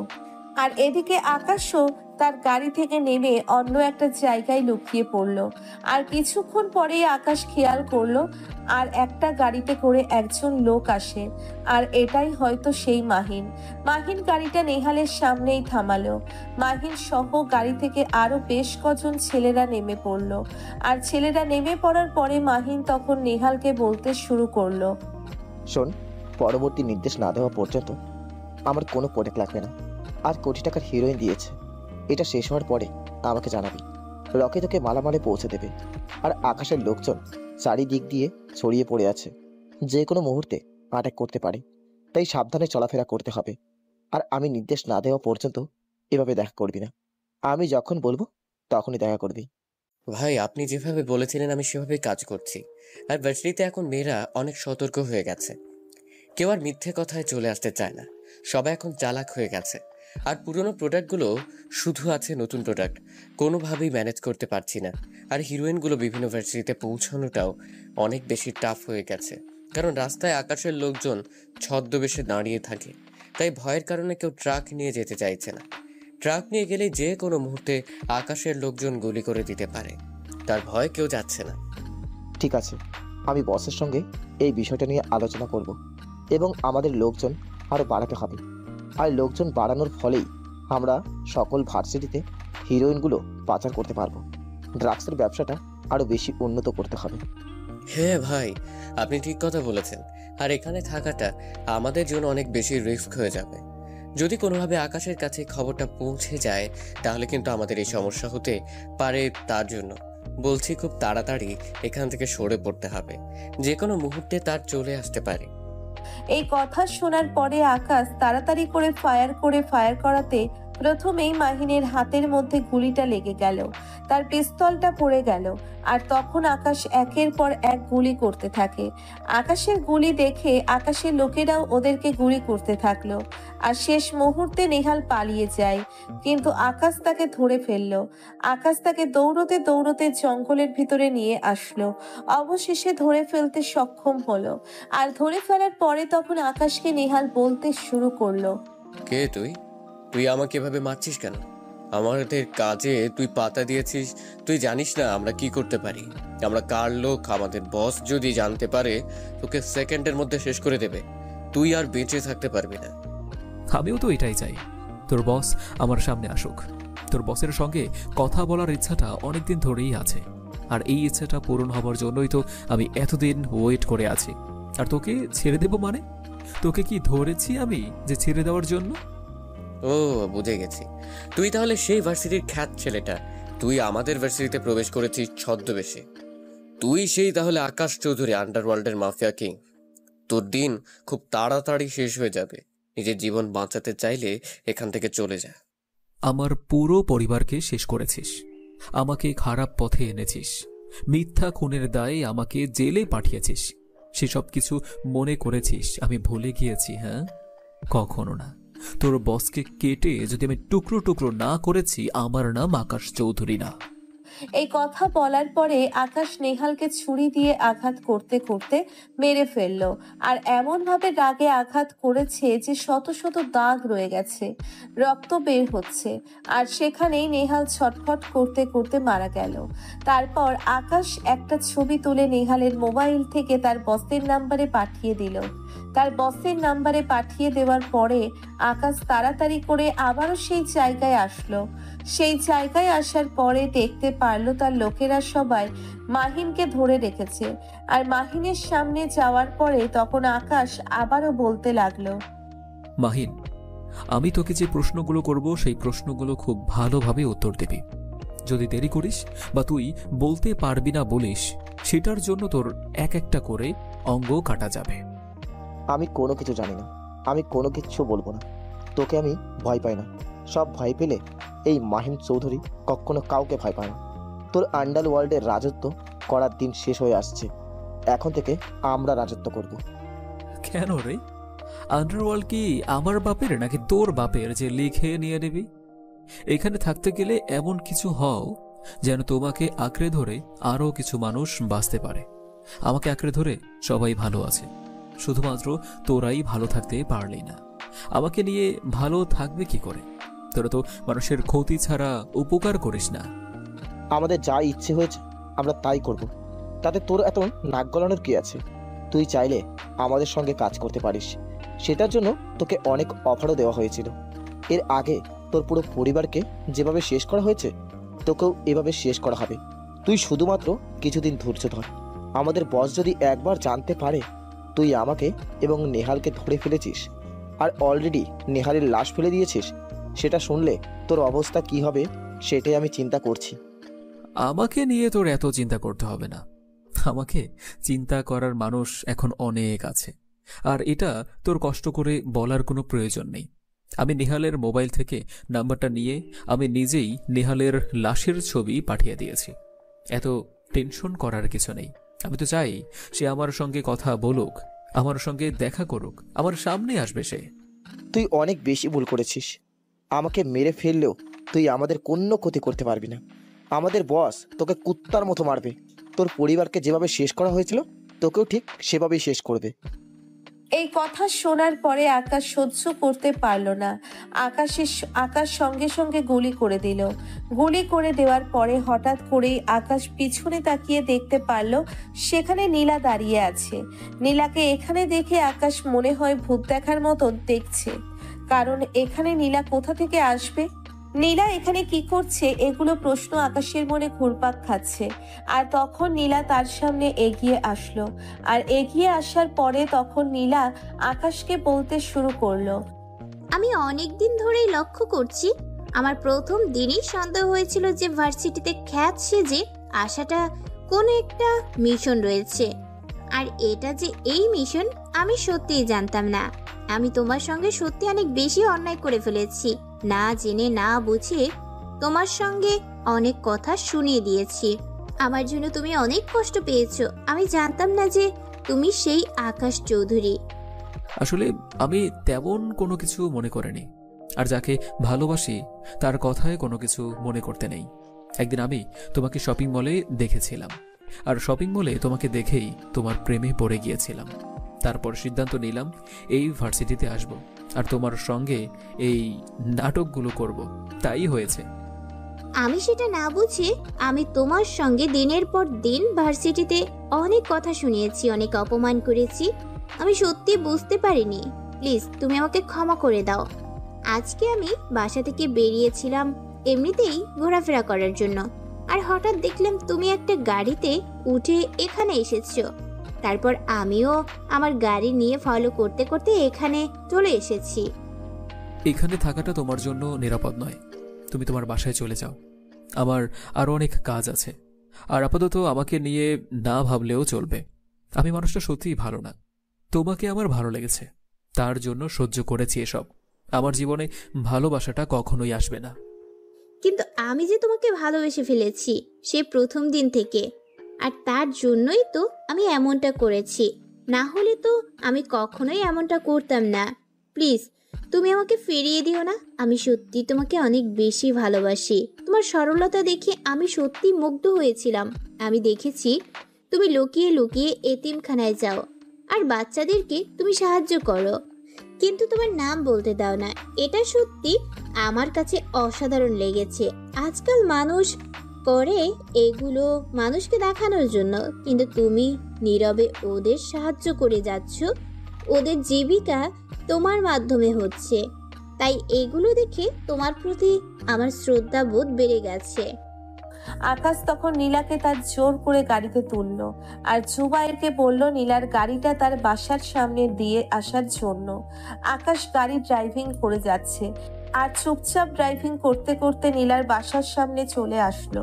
আর এদিকে আকাশও তার গাড়ি থেকে নেমে অন্য একটা জায়গায় লুকিয়ে পড়লো। আর কিছুক্ষণ পরেই আকাশ খেয়াল করলো আর একটা গাড়িতে করে একজন লোক আসে, আর এটাই হয়তো সেই মাহিন। মাহিন গাড়িটা নেহালের সামনেই থামালো। মাহিন সহ গাড়ি থেকে আরো বেশ কজন ছেলেরা নেমে পড়লো, আর ছেলেরা নেমে পড়ার পরে মাহিন তখন নেহালকে বলতে শুরু করলো, শোন, পরবর্তী নির্দেশ না দেওয়া পর্যন্ত আমার কোনো প্রোডাক্ট লাগবে না। আর কোটি টাকার হিরোইন দিয়েছে, এটা শেষ হওয়ার পরে আমাকে জানাবি। রকি তোকে মালামালে পৌঁছে দেবে। আর আকাশের লোকজন চারিদিক দিয়ে ছড়িয়ে পড়ে আছে, যে কোনো মুহূর্তে অ্যাটাক করতে পারে, তাই সাবধানে চলাফেরা করতে হবে। আর আমি নির্দেশ না দেওয়া পর্যন্ত এভাবে দেখা করবি না। আমি যখন বলবো তখনই দেখা করবি। ভাই, আপনি যেভাবে বলেছিলেন আমি সেভাবেই কাজ করছি। আর ভার্সিটিতে এখন মেয়েরা অনেক সতর্ক হয়ে গেছে, কেউ আর মিথ্যে কথায় চলে আসতে চায় না, সবাই এখন চালাক হয়ে গেছে। আর পুরনো প্রোডাক্টগুলো শুধু আছে, নতুন প্রোডাক্ট কোনোভাবেই ম্যানেজ করতে পারছি না। আর হিরোইনগুলো বিভিন্ন ভার্সিটিতে পৌঁছানোটাও অনেক বেশি টাফ হয়ে গেছে, কারণ রাস্তায় আকাশের লোকজন ছদ্মবেশে দাঁড়িয়ে থাকে, তাই ভয়ের কারণে কেউ ট্রাক নিয়ে যেতে চাইছে না। ট্রাক নিয়ে গেলে যে কোনো মুহূর্তে আকাশের লোকজন গুলি করে দিতে পারে, তার ভয় কেউ যাচ্ছে না। ঠিক আছে, আমি বসের সঙ্গে এই বিষয়টা নিয়ে আলোচনা করব এবং আমাদের লোকজন আরও বাড়াতে হবে। আর লোকজন বাড়ানোর ফলেই আমরা সকল ভার্সিটিতে হিরোইনগুলো পাচার করতে পারবো। ড্রাগসের ব্যবসাটা আরও বেশি উন্নত করতে হবে। হ্যাঁ ভাই, আপনি ঠিক কথা বলেছেন। আর এখানে থাকাটা আমাদের জন্য অনেক বেশি রিস্ক হয়ে যাবে। যদি কোনোভাবে আকাশের কাছে খবরটা পৌঁছে যায় তাহলে কিন্তু আমাদের এই সমস্যা হতে পারে। তার জন্য বলছি, খুব তাড়াতাড়ি এখান থেকে সরে পড়তে হবে, যে কোনো মুহূর্তে তার চলে আসতে পারে। এই কথা শোনার পরে আকাশ তাড়াতাড়ি করে ফায়ার করাতে প্রথমেই মাহিনের হাতের মধ্যে গুলিটা লেগে গেল, তার পিস্তলটা পড়ে গেল। আর তখন আকাশ একের পর এক গুলি করতে থাকে। আকাশের গুলি দেখে আকাশের লোকেরাও ওদেরকে গুলি করতে থাকলো। আর শেষ মুহূর্তে নেহাল পালিয়ে যায়, কিন্তু আকাশ তাকে ধরে ফেললো। আকাশ তাকে দৌড়তে দৌড়তে জঙ্গলের ভিতরে নিয়ে আসলো, অবশেষে ধরে ফেলতে সক্ষম হলো। আর ধরে ফেলার পরে তখন আকাশকে নেহাল বলতে শুরু করলো, কে তুই? তুই আমাকে এভাবে মারছিস কেন? আমাদের কাজে তুই পাতা দিয়েছিস, তুই জানিস না আমরা কি করতে পারি? আমরা কার লোক? আমাদের বস যদি জানতে পারে তোকে সেকেন্ডের মধ্যে শেষ করে দেবে, তুই আর বেঁচে থাকতে পারবি না। আমিও তো এটাই চাই, তোর বস আমার সামনে আসুক। তোর বসের সঙ্গে কথা বলার ইচ্ছাটা অনেকদিন ধরেই আছে, আর এই ইচ্ছাটা পূরণ হবার জন্যই তো আমি এতদিন ওয়েট করে আছি। আর তোকে ছেড়ে দেব মানে? তোকে কি ধরেছি আমি যে ছেড়ে দেওয়ার জন্য? ও, বুঝে গেছি, তুই তাহলে সেই ভার্সিটির খ্যাত ছেলেটা। তুই আমাদের ভার্সিটিতে প্রবেশ করেছিস ছদ্মবেশে। তুই সেই তাহলে আকাশ চৌধুরী, আন্ডারওয়ার্ল্ডের মাফিয়া কিং। তোর দিন খুব তাড়াতাড়ি শেষ হয়ে যাবে। নিজের জীবন বাঁচাতে চাইলে এখান থেকে চলে যা। আমার পুরো পরিবারকে শেষ করেছিস, আমাকে খারাপ পথে এনেছিস, মিথ্যা খুনের দায়ে আমাকে জেলে পাঠিয়েছিস। সেসব কিছু মনে করেছিস আমি ভুলে গিয়েছি? হ্যাঁ, কখনো না। তোর বসকে কেটে যদি আমি টুকরো টুকরো না করেছি, আমার নাম আকাশ চৌধুরী না। এই কথা বলার পরে আকাশ নেহালকে ছুরি দিয়ে আঘাত করতে করতে মেরে ফেললো। আর এমন ভাবে রাগে আঘাত করেছে যে শত শত দাগ রয়ে গেছে, রক্ত বের হচ্ছে। আর সেখানেই নেহাল ছটফট করতে করতে মারা গেল। তারপর আকাশ একটা ছবি তুলে নেহালের মোবাইল থেকে তার বসের নাম্বারে পাঠিয়ে দিল। তার বসের নাম্বারে পাঠিয়ে দেওয়ার পরে আকাশ তাড়াতাড়ি করে আবারও সেই জায়গায় আসলো। সেই জায়গায় আসার পরে দেখতে পারলো তার লোকেরা সবাই মাহিনকে ধরে রেখেছে। আর মাহিনের সামনে যাওয়ার পরে তখন আকাশ আবারও বলতে লাগলো, মাহিন, আমি তোকে যে প্রশ্নগুলো করব সেই প্রশ্নগুলো খুব ভালোভাবে উত্তর দিবি। যদি দেরি করিস বা তুই বলতে পারবি না বলিস, সেটার জন্য তোর এক একটা করে অঙ্গ কাটা যাবে। আমি কোনো কিছু জানি না, আমি কোনো কিছু বলবো না। তোকে আমি ভয় পাই না। সব ভয় পেলে এই মাহিন চৌধুরী কখনো কাউকে ভয় পায় না। তোর আন্ডারওয়ার্ল্ডের রাজত্ব করার দিন শেষ হয়ে আসছে। এখন থেকে আমরা রাজত্ব করব। কেন রে? আন্ডারওয়ার্ল্ড কি আমার বাপের নাকি তোর বাপের যে লিখে নিয়ে নিবি? এখানে থাকতে গেলে এমন কিছু হও যেন তোমাকে আঁকড়ে ধরে আরও কিছু মানুষ বাঁচতে পারে। আমাকে আঁকড়ে ধরে সবাই ভালো আছে, শুধুমাত্র তোরাই ভালো থাকতে পারলি না। আমাকে নিয়ে ভালো থাকবে কি করে? তোরা তো মানুষের ক্ষতি ছাড়া উপকার করিস না। আমাদের যা ইচ্ছে হয়েছে আমরা তাই করব, তাতে তোর এত নাক গলানোর কি আছে? তুই চাইলে আমাদের সঙ্গে কাজ করতে পারিস। সেটার জন্য তোকে অনেক অফারও দেওয়া হয়েছিল। এর আগে তোর পুরো পরিবারকে যেভাবে শেষ করা হয়েছে, তোকেও এভাবে শেষ করা হবে। তুই শুধুমাত্র কিছুদিন ধৈর্য ধর। আমাদের বস যদি একবার জানতে পারে তুই আমাকে এবং নেহালকে ধরে ফেলেছিস, আর অলরেডি নেহালের লাশ ফেলে দিয়েছিস, সেটা শুনলে তোর অবস্থা কি হবে সেটাই আমি চিন্তা করছি। আমাকে নিয়ে তোর এত চিন্তা করতে হবে না। আমাকে চিন্তা করার মানুষ এখন অনেক আছে, আর এটা তোর কষ্ট করে বলার কোনো প্রয়োজন নেই। আমি নেহালের মোবাইল থেকে নাম্বারটা নিয়ে আমি নিজেই নেহালের লাশের ছবি পাঠিয়ে দিয়েছি। এত টেনশন করার কিছু নেই। আমি তো চাই সে আমার সঙ্গে কথা বলুক, আমার সঙ্গে দেখা করুক, আমার সামনে আসবে সে। তুই অনেক বেশি ভুল করেছিস। আমাকে মেরে ফেললেও তুই আমাদের কোনো ক্ষতি করতে পারবি না। আমাদের বস তোকে কুত্তার মতো মারবে। তোর পরিবারকে যেভাবে শেষ করা হয়েছিল তোকেও ঠিক সেভাবেই শেষ করবে। এই কথা শোনার পরে আকাশ সহ্য করতে পারল না। আকাশ সঙ্গে সঙ্গে গুলি করে দিল। গুলি করে দেওয়ার পরে হঠাৎ করেই আকাশ পিছনে তাকিয়ে দেখতে পারল সেখানে নীলা দাঁড়িয়ে আছে। নীলাকে এখানে দেখে আকাশ মনে হয় ভূত দেখার মতন দেখছে, কারণ এখানে নীলা কোথা থেকে আসবে? নীলা এখানে কি করছে, এগুলো প্রশ্ন আকাশের মনে ঘুরপাক খাচ্ছে। আর তখন নীলা তার সামনে এগিয়ে আসলো, আর এগিয়ে আসার পরে তখন নীলা আকাশকে বলতে শুরু করলো, আমি অনেক দিন ধরেই লক্ষ্য করছি, আমার প্রথম দিনই সন্দেহ হয়েছিল যে ভার্সিটিতে খ্যাত সেজে আসাটা কোনো একটা মিশন রয়েছে। আর এটা যে এই মিশন আমি সত্যিই জানতাম না। আমি তোমার সঙ্গে সত্যি অনেক বেশি অন্যায় করে ফেলেছি। না জেনে না বুঝে তোমার সঙ্গে অনেক কথা শুনিয়ে দিয়েছি। আমার জন্য তুমি অনেক কষ্ট পেয়েছো। আমি জানতাম না যে তুমি সেই আকাশ চৌধুরী। আসলে আমি তেমন কোনো কিছু মনে করিনি, আর যাকে ভালোবাসি তার কথায় কোনো কিছু মনে করতে নেই। একদিন আমি তোমাকে শপিং মলে দেখেছিলাম, আর শপিং মলে তোমাকে দেখেই তোমার প্রেমে পড়ে গিয়েছিলাম। তারপর সিদ্ধান্ত নিলাম এই ভার্সিটিতে আসব, আর তোমার সঙ্গে এই নাটকগুলো করব। তাই হয়েছে। আমি সেটা না বুঝে আমি তোমার সঙ্গে দিনের পর দিন ভার্সিটিতে অনেক কথা শুনিয়েছি, অনেক অপমান করেছি। আমি সত্যি বুঝতে পারিনি। প্লিজ তুমি আমাকে ক্ষমা করে দাও। আজকে আমি বাসা থেকে বেরিয়েছিলাম এমনিতেই ঘোরাফেরা করার জন্য, আর হঠাৎ দেখলাম তুমি একটা গাড়িতে উঠে এখানে এসেছো। তারপর আমিও আমার গাড়ি নিয়ে ফলো করতে করতে এখানে চলে এসেছি। এখানে থাকাটা তোমার জন্য নিরাপদ নয়। তুমি তোমার বাসায় চলে যাও, আমার আরো অনেক কাজ আছে। আর আপাতত আমাকে নিয়ে না ভাবলেও চলবে। আমি মানুষটা সত্যিই ভালো না। তোমাকে আমার ভালো লেগেছে, তার জন্য সহ্য করেছি এসব। আমার জীবনে ভালোবাসাটা কখনোই আসবে না। কিন্তু আমি যে তোমাকে ভালোবেসে ফেলেছি সে প্রথম দিন থেকে, আর তার জন্যই তো আমি এমনটা করেছি। না হলে তো আমি কখনোই এমনটা করতাম না। প্লিজ তুমি আমাকে ফিরিয়ে দিও না। আমি সত্যি তোমাকে অনেক বেশি ভালোবাসি। তোমার সরলতা দেখে আমি সত্যি মুগ্ধ হয়েছিলাম। আমি দেখেছি তুমি লুকিয়ে লুকিয়ে এতিমখানায় যাও আর বাচ্চাদেরকে তুমি সাহায্য করো, কিন্তু তোমার নাম বলতে দাও না। এটা সত্যি আমার কাছে অসাধারণ লেগেছে। আজকাল মানুষ করে এগুলো মানুষকে দেখানোর জন্য, কিন্তু তুমি নীরবে ওদের সাহায্য করে যাচ্ছ। ওদের জীবিকা তোমার মাধ্যমে হচ্ছে, তাই এগুলো দেখে তোমার প্রতি আমার শ্রদ্ধা বোধ বেড়ে গেছে। আকাশ তখন নীলাকে তার জোর করে গাড়িতে তুলল, আর জুবাইরকে বলল নীলার গাড়িটা তার বাসার সামনে দিয়ে আসার জন্য। আকাশ গাড়ি ড্রাইভিং করে যাচ্ছে, আর চুপচাপ ড্রাইভিং করতে করতে নীলার বাসার সামনে চলে আসলো।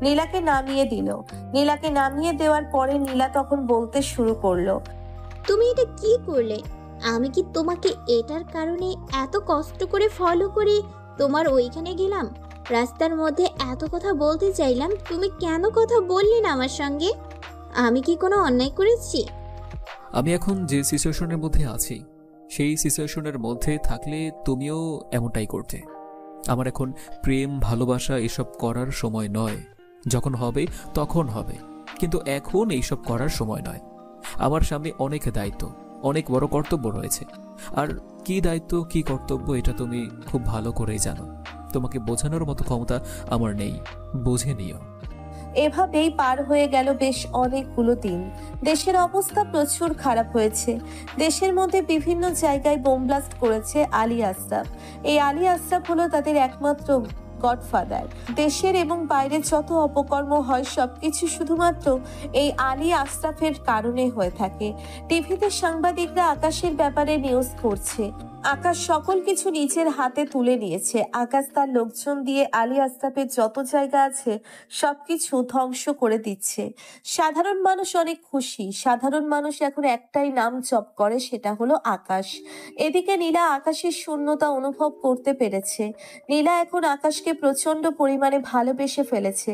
নীলাকে নামিয়ে দিল। নীলাকে নামিয়ে দেওয়ার পরে নীলা তখন বলতে শুরু করলো, তুমি এটা কি করলে? আমি কি তোমাকে এটার কারণে এত কষ্ট করে ফলো করে তোমার ওইখানে গেলাম? রাস্তার মধ্যে এত কথা বলতে চাইলাম, তুমি কেন কথা বললে না আমার সঙ্গে? আমি কি কোনো অন্যায় করেছি? আমি এখন যে সিচুয়েশনের মধ্যে আছি সেই সিচুয়েশনের মধ্যে থাকলে তুমিও এমনটাই করতে। আমার এখন প্রেম ভালোবাসা এসব করার সময় নয়। যখন হবে তখন হবে, কিন্তু এখন এইসব করার সময় নয়। আমার সামনে অনেক দায়িত্ব, অনেক বড় কর্তব্য রয়েছে। আর কি দায়িত্ব কি কর্তব্য এটা তুমি খুব ভালো করেই জানো। তোমাকে বোঝানোর মতো ক্ষমতা আমার নেই, বুঝে নিও। এভাবেই পার হয়ে গেল বেশ অনেকগুলো দিন। দেশের অবস্থা প্রচুর খারাপ হয়েছে। দেশের মধ্যে বিভিন্ন জায়গায় বোম ব্লাস্ট করেছে আলী আশরাফ। এই আলী আশরাফ হলো তাদের একমাত্র গডফাদার। দেশের এবং বাইরে যত অপকর্ম হয় সবকিছু শুধুমাত্র এই আলী আশরাফের কারণে হয়ে থাকে। টিভিতে সাংবাদিকরা আকাশের ব্যাপারে নিউজ করছে। আকাশ সকল কিছু নিজের হাতে তুলে নিয়েছে। আকাশ তার লোকজন দিয়ে আলী আস্তাপের যত জায়গা আছে সবকিছু ধ্বংস করে দিচ্ছে। সাধারণ মানুষ অনেক খুশি। সাধারণ মানুষ এখন একটাই নাম জপ করে, সেটা হলো আকাশ। এদিকে নীলা আকাশের শূন্যতা অনুভব করতে পেরেছে। নীলা এখন আকাশকে প্রচন্ড পরিমাণে ভালোবেসে ফেলেছে।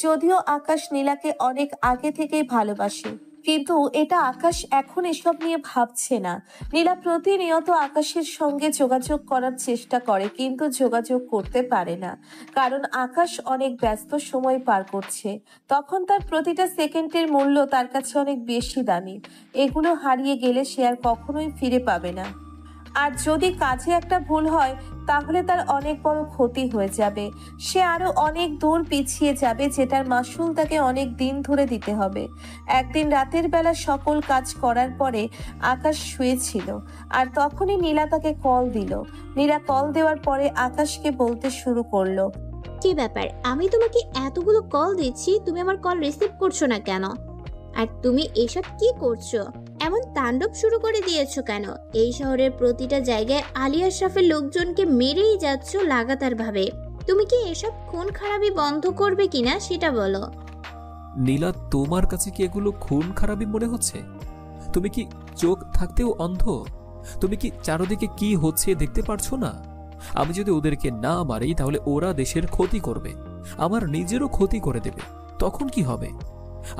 যদিও আকাশ নীলাকে অনেক আগে থেকেই ভালোবাসে, কিন্তু এটা আকাশ এখন এসব নিয়ে ভাবছে না। নীলা প্রতিনিয়ত আকাশের সঙ্গে যোগাযোগ করার চেষ্টা করে, কিন্তু যোগাযোগ করতে পারে না, কারণ আকাশ অনেক ব্যস্ত সময় পার করছে। তখন তার প্রতিটা সেকেন্ডের মূল্য তার কাছে অনেক বেশি দামি। এগুলো হারিয়ে গেলে সে আর কখনোই ফিরে পাবে না। আর যদি কাজে একটা ভুল হয় তাহলে তার অনেক বড় ক্ষতি হয়ে যাবে। সে আরো অনেক দূর পিছিয়ে যাবে, যেটার মাসুল তাকে অনেক দিন ধরে দিতে হবে। একদিন রাতের বেলা সকল কাজ করার পরে আকাশ শুয়েছিল, আর তখনই নীলা তাকে কল দিল। নীলা কল দেওয়ার পরে আকাশকে বলতে শুরু করলো, কি ব্যাপার, আমি তোমাকে এতগুলো কল দিচ্ছি, তুমি আমার কল রিসিভ করছো না কেন? আর তুমি এসব কি করছো? এমন তাণ্ডব শুরু করে দিয়েছো কেন? এই শহরের প্রতিটা জায়গায় আলী আশরাফের লোকজনকে মেরেই যাচ্ছ লাগাতার ভাবে। তুমি কি এসব খুন খারাপি বন্ধ করবে কিনা সেটা বলো। নীলা, তোমার কাছে কি এগুলো খুন খারাপি মনে হচ্ছে? তুমি কি চোখ থাকতেও অন্ধ? তুমি কি চারদিকে কি হচ্ছে দেখতে পারছো না? আমি যদি ওদেরকে না মারি তাহলে ওরা দেশের ক্ষতি করবে, আমার নিজেরও ক্ষতি করে দেবে। তখন কি হবে?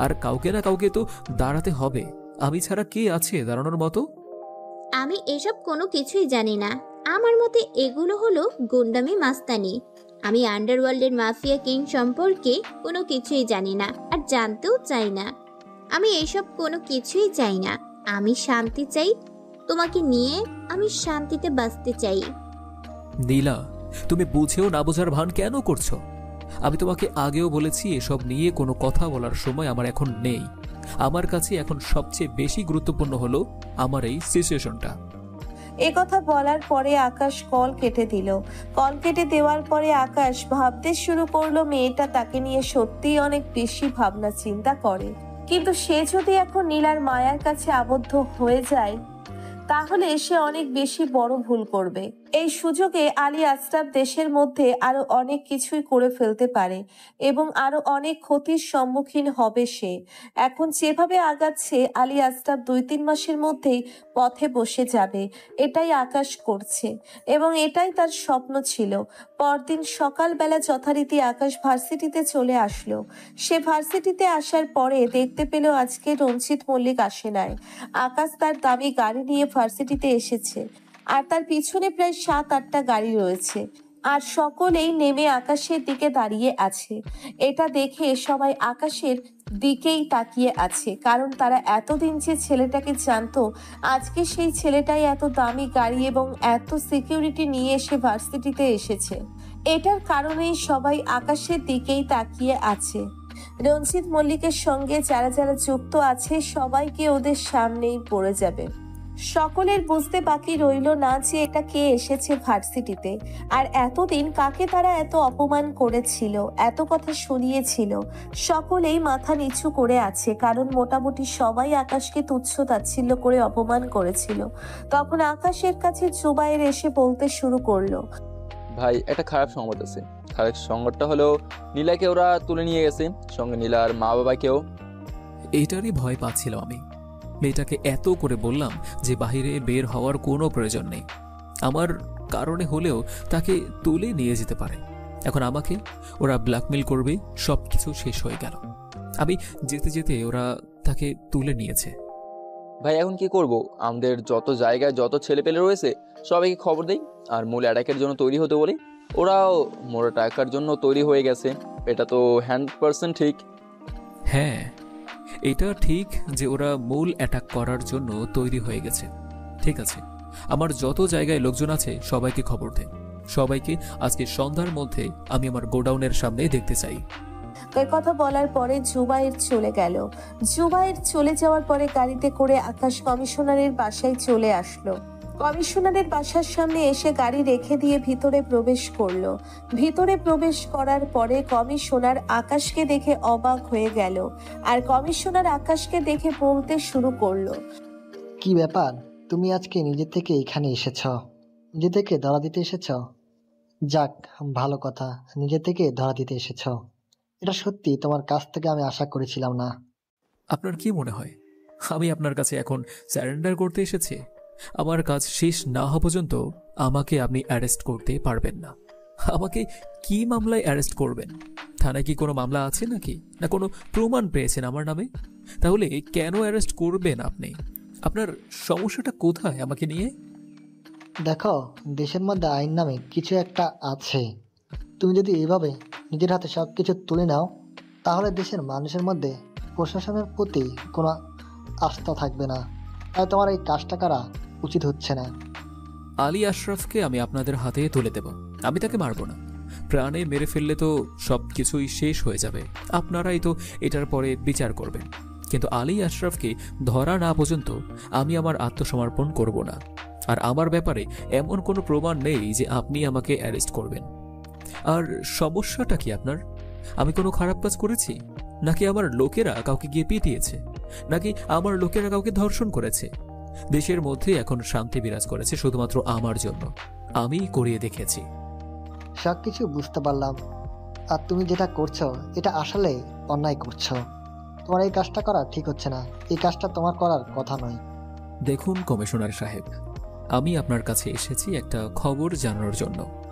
আর কাউকে না কাউকে তো দাঁড়াতে হবে। আমি ছাড়া কে আছে দাঁড়ানোর মতো? আমি এসব কোনো কিছুই জানি না। আমার মতে এগুলো হলো গুন্ডামি মাস্তানি। আমি আন্ডারওয়ার্ল্ডের মাফিয়া কিং সম্পর্কে কোনো কিছুই জানি না, আর জানতেও চাই না। আমি এসব কোনো কিছুই চাই না। আমি শান্তি চাই। তোমাকে নিয়ে আমি শান্তিতে বাঁচতে চাই। নীলা, তুমি বুঝেও না বোঝার ভান কেন করছো? আমি তোমাকে আগেও বলেছি এসব নিয়ে কোনো কথা বলার সময় আমার এখন নেই। আমার কাছে এখন সবচেয়ে বেশি গুরুত্বপূর্ণ হলো আমার এই সিচুয়েশনটা। এ কথা বলার পরে আকাশ কল কেটে দিল। কল কেটে দেওয়ার পরে আকাশ ভাবতে শুরু করলো মেয়েটা তাকে নিয়ে সত্যিই অনেক বেশি ভাবনা চিন্তা করে। কিন্তু সে যদি এখন নীলার মায়ার কাছে আবদ্ধ হয়ে যায় তাহলে সে অনেক বেশি বড় ভুল করবে। এই সুযোগে আলী আশরাফ দেশের মধ্যে আরো অনেক কিছুই করে ফেলতে পারে এবং আরো অনেক ক্ষতির সম্মুখীন হবে সে। এখন যেভাবে আগাচ্ছে আলী আশরাফ 2-3 মাসের মধ্যেই পথে বসে যাবে, এটাই আকাশ করছে এবং এটাই তার স্বপ্ন ছিল। পরদিন সকালবেলা যথারীতি আকাশ ভার্সিটিতে চলে আসলো। সে ভার্সিটিতে আসার পরে দেখতে পেল আজকে রঞ্জিত মল্লিক আসে নাই। আকাশ তার দামি গাড়ি নিয়ে ভার্সিটিতে এসেছে, আর তার পিছনে প্রায় 7-8টা গাড়ি রয়েছে, আর সকলেই নেমে আকাশের দিকে দাঁড়িয়ে আছে। এটা দেখে সবাই আকাশের দিকেই তাকিয়ে আছে, কারণ তারা এতদিন যে ছেলেটাকে জানতো, আজকে সেই ছেলেটাই এত দামি গাড়ি এবং এত সিকিউরিটি নিয়ে এসে ভার্সিটিতে এসেছে। এটার কারণেই সবাই আকাশের দিকেই তাকিয়ে আছে। রঞ্জিত মল্লিকের সঙ্গে যারা যারা যুক্ত আছে সবাইকে ওদের সামনেই পড়ে যাবে। সকলের বুঝতে বাকি রইল না যে এটা কে এসেছে ভার্সিটিতে, আর এতদিন কাকে তারা এত অপমান করেছিল, এত কথা শুনিয়েছিল। সকলেই মাথা নিচু করে আছে, কারণ মোটামুটি সবাই আকাশকে তুচ্ছ তাচ্ছিল্য করে অপমান করেছিল। তখন আকাশের কাছে জুবাইর এসে বলতে শুরু করলো, ভাই একটা খারাপ সংবাদ আছে। খারাপ সংবাদটা হলো নীলাকে ওরা তুলে নিয়ে গেছে, সঙ্গে নীলার মা বাবাকেও। এইটারই ভয় পাচ্ছিলাম আমি। মেয়েটাকে এত করে বললাম যে বাইরে বের হওয়ার কোনো প্রয়োজন নেই, আমার কারণে হলেও তাকে তুলে নিয়ে যেতে পারে। এখন আমাকে ওরা ব্ল্যাকমেল করবে, সব কিছু শেষ হয়ে গেল। আমি যেতে যেতে ওরা তাকে তুলে নিয়েছে। ভাই এখন কি করব? আমাদের যত জায়গায় যত ছেলেপেলে রয়েছে সবাইকে খবর দেই আর মূল অ্যাটাকের জন্য তৈরি হতে বলি। ওরাও মূল অ্যাটাকের জন্য তৈরি হয়ে গেছে, এটা তো 100% ঠিক। হ্যাঁ, এটা ঠিক যে ওরা মূল অ্যাটাক করার জন্য তৈরি হয়ে গেছে। ঠিক আছে, আমার যত জায়গায় লোকজন আছে সবাইকে খবর দে। সবাইকে আজকে সন্ধ্যার মধ্যে আমি আমার গোডাউনের সামনে দেখতে চাই। এই কথা বলার পরে জুবাইর চলে গেল। জুবাইর চলে যাওয়ার পরে গাড়িতে করে আকাশ কমিশনারের বাসায় চলে আসলো। কমিশনারের বাসার সামনে এসে গাড়ি রেখে দিয়ে ভিতরে প্রবেশ করলো। ভিতরে প্রবেশ করার পরে কমিশনার আকাশকে দেখে অবাক হয়ে গেল, আর কমিশনার আকাশকে দেখে বলতে শুরু করলো, কি ব্যাপার, তুমি আজকে নিজে থেকে এখানে এসেছ? নিজে থেকে ধরা দিতে এসেছ? যাক, ভালো কথা, নিজে থেকে ধরা দিতে এসেছ। এটা সত্যি তোমার কাছ থেকে আমি আশা করেছিলাম না। আপনার কি মনে হয় আমি আপনার কাছে এখন স্যারেন্ডার করতে এসেছি? আমার কাজ শেষ না হওয়া পর্যন্ত আমাকে আপনি অ্যারেস্ট করতে পারবেন না। আমাকে কি মামলায় অ্যারেস্ট করবেন? থানায় কি কোনো মামলা আছে নাকি, না কোনো প্রমাণ পেয়েছেন আমার নামে? তাহলে কেন অ্যারেস্ট করবেন আপনি? আপনার সমস্যাটা কোথায় আমাকে নিয়ে? দেখো, দেশের মধ্যে আইন নামে কিছু একটা আছে। তুমি যদি এভাবে নিজের হাতে সব কিছু তুলে নাও, তাহলে দেশের মানুষের মধ্যে প্রশাসনের প্রতি কোনো আস্থা থাকবে না। তাই তোমার এই কাজটা করা উচিত হচ্ছে না। আলী আশরাফকে আমি আপনাদের হাতে তুলে দেব। আমি তাকে মারব না। প্রাণে মেরে ফেললে তো সব কিছুই শেষ হয়ে যাবে। আপনারাই তো এটার পরে বিচার করবেন। কিন্তু আলী আশরাফকে ধরা না পর্যন্ত আমি আমার আত্মসমর্পণ করব না। আর আমার ব্যাপারে এমন কোনো প্রমাণ নেই যে আপনি আমাকে অ্যারেস্ট করবেন। আর সমস্যাটা কি আপনার? আমি কোনো খারাপ কাজ করেছি? নাকি আমার লোকেরা কাউকে গিয়ে পিটিয়েছে? নাকি আমার লোকেরা কাউকে ধর্ষণ করেছে? দেশের মধ্যে এখন শান্তি বিরাজ করেছে শুধুমাত্র আমার জন্য। আমি করিয়ে দেখেছি। সব কিছু বুঝতে পারলাম। আর তুমি যেটা করছো এটা আসলে অন্যায় করছো। তোমার এই কাজটা করা ঠিক হচ্ছে না। এই কাজটা তোমার করার কথা নয়। দেখুন কমিশনার সাহেব, আমি আপনার কাছে এসেছি একটা খবর জানানোর জন্য।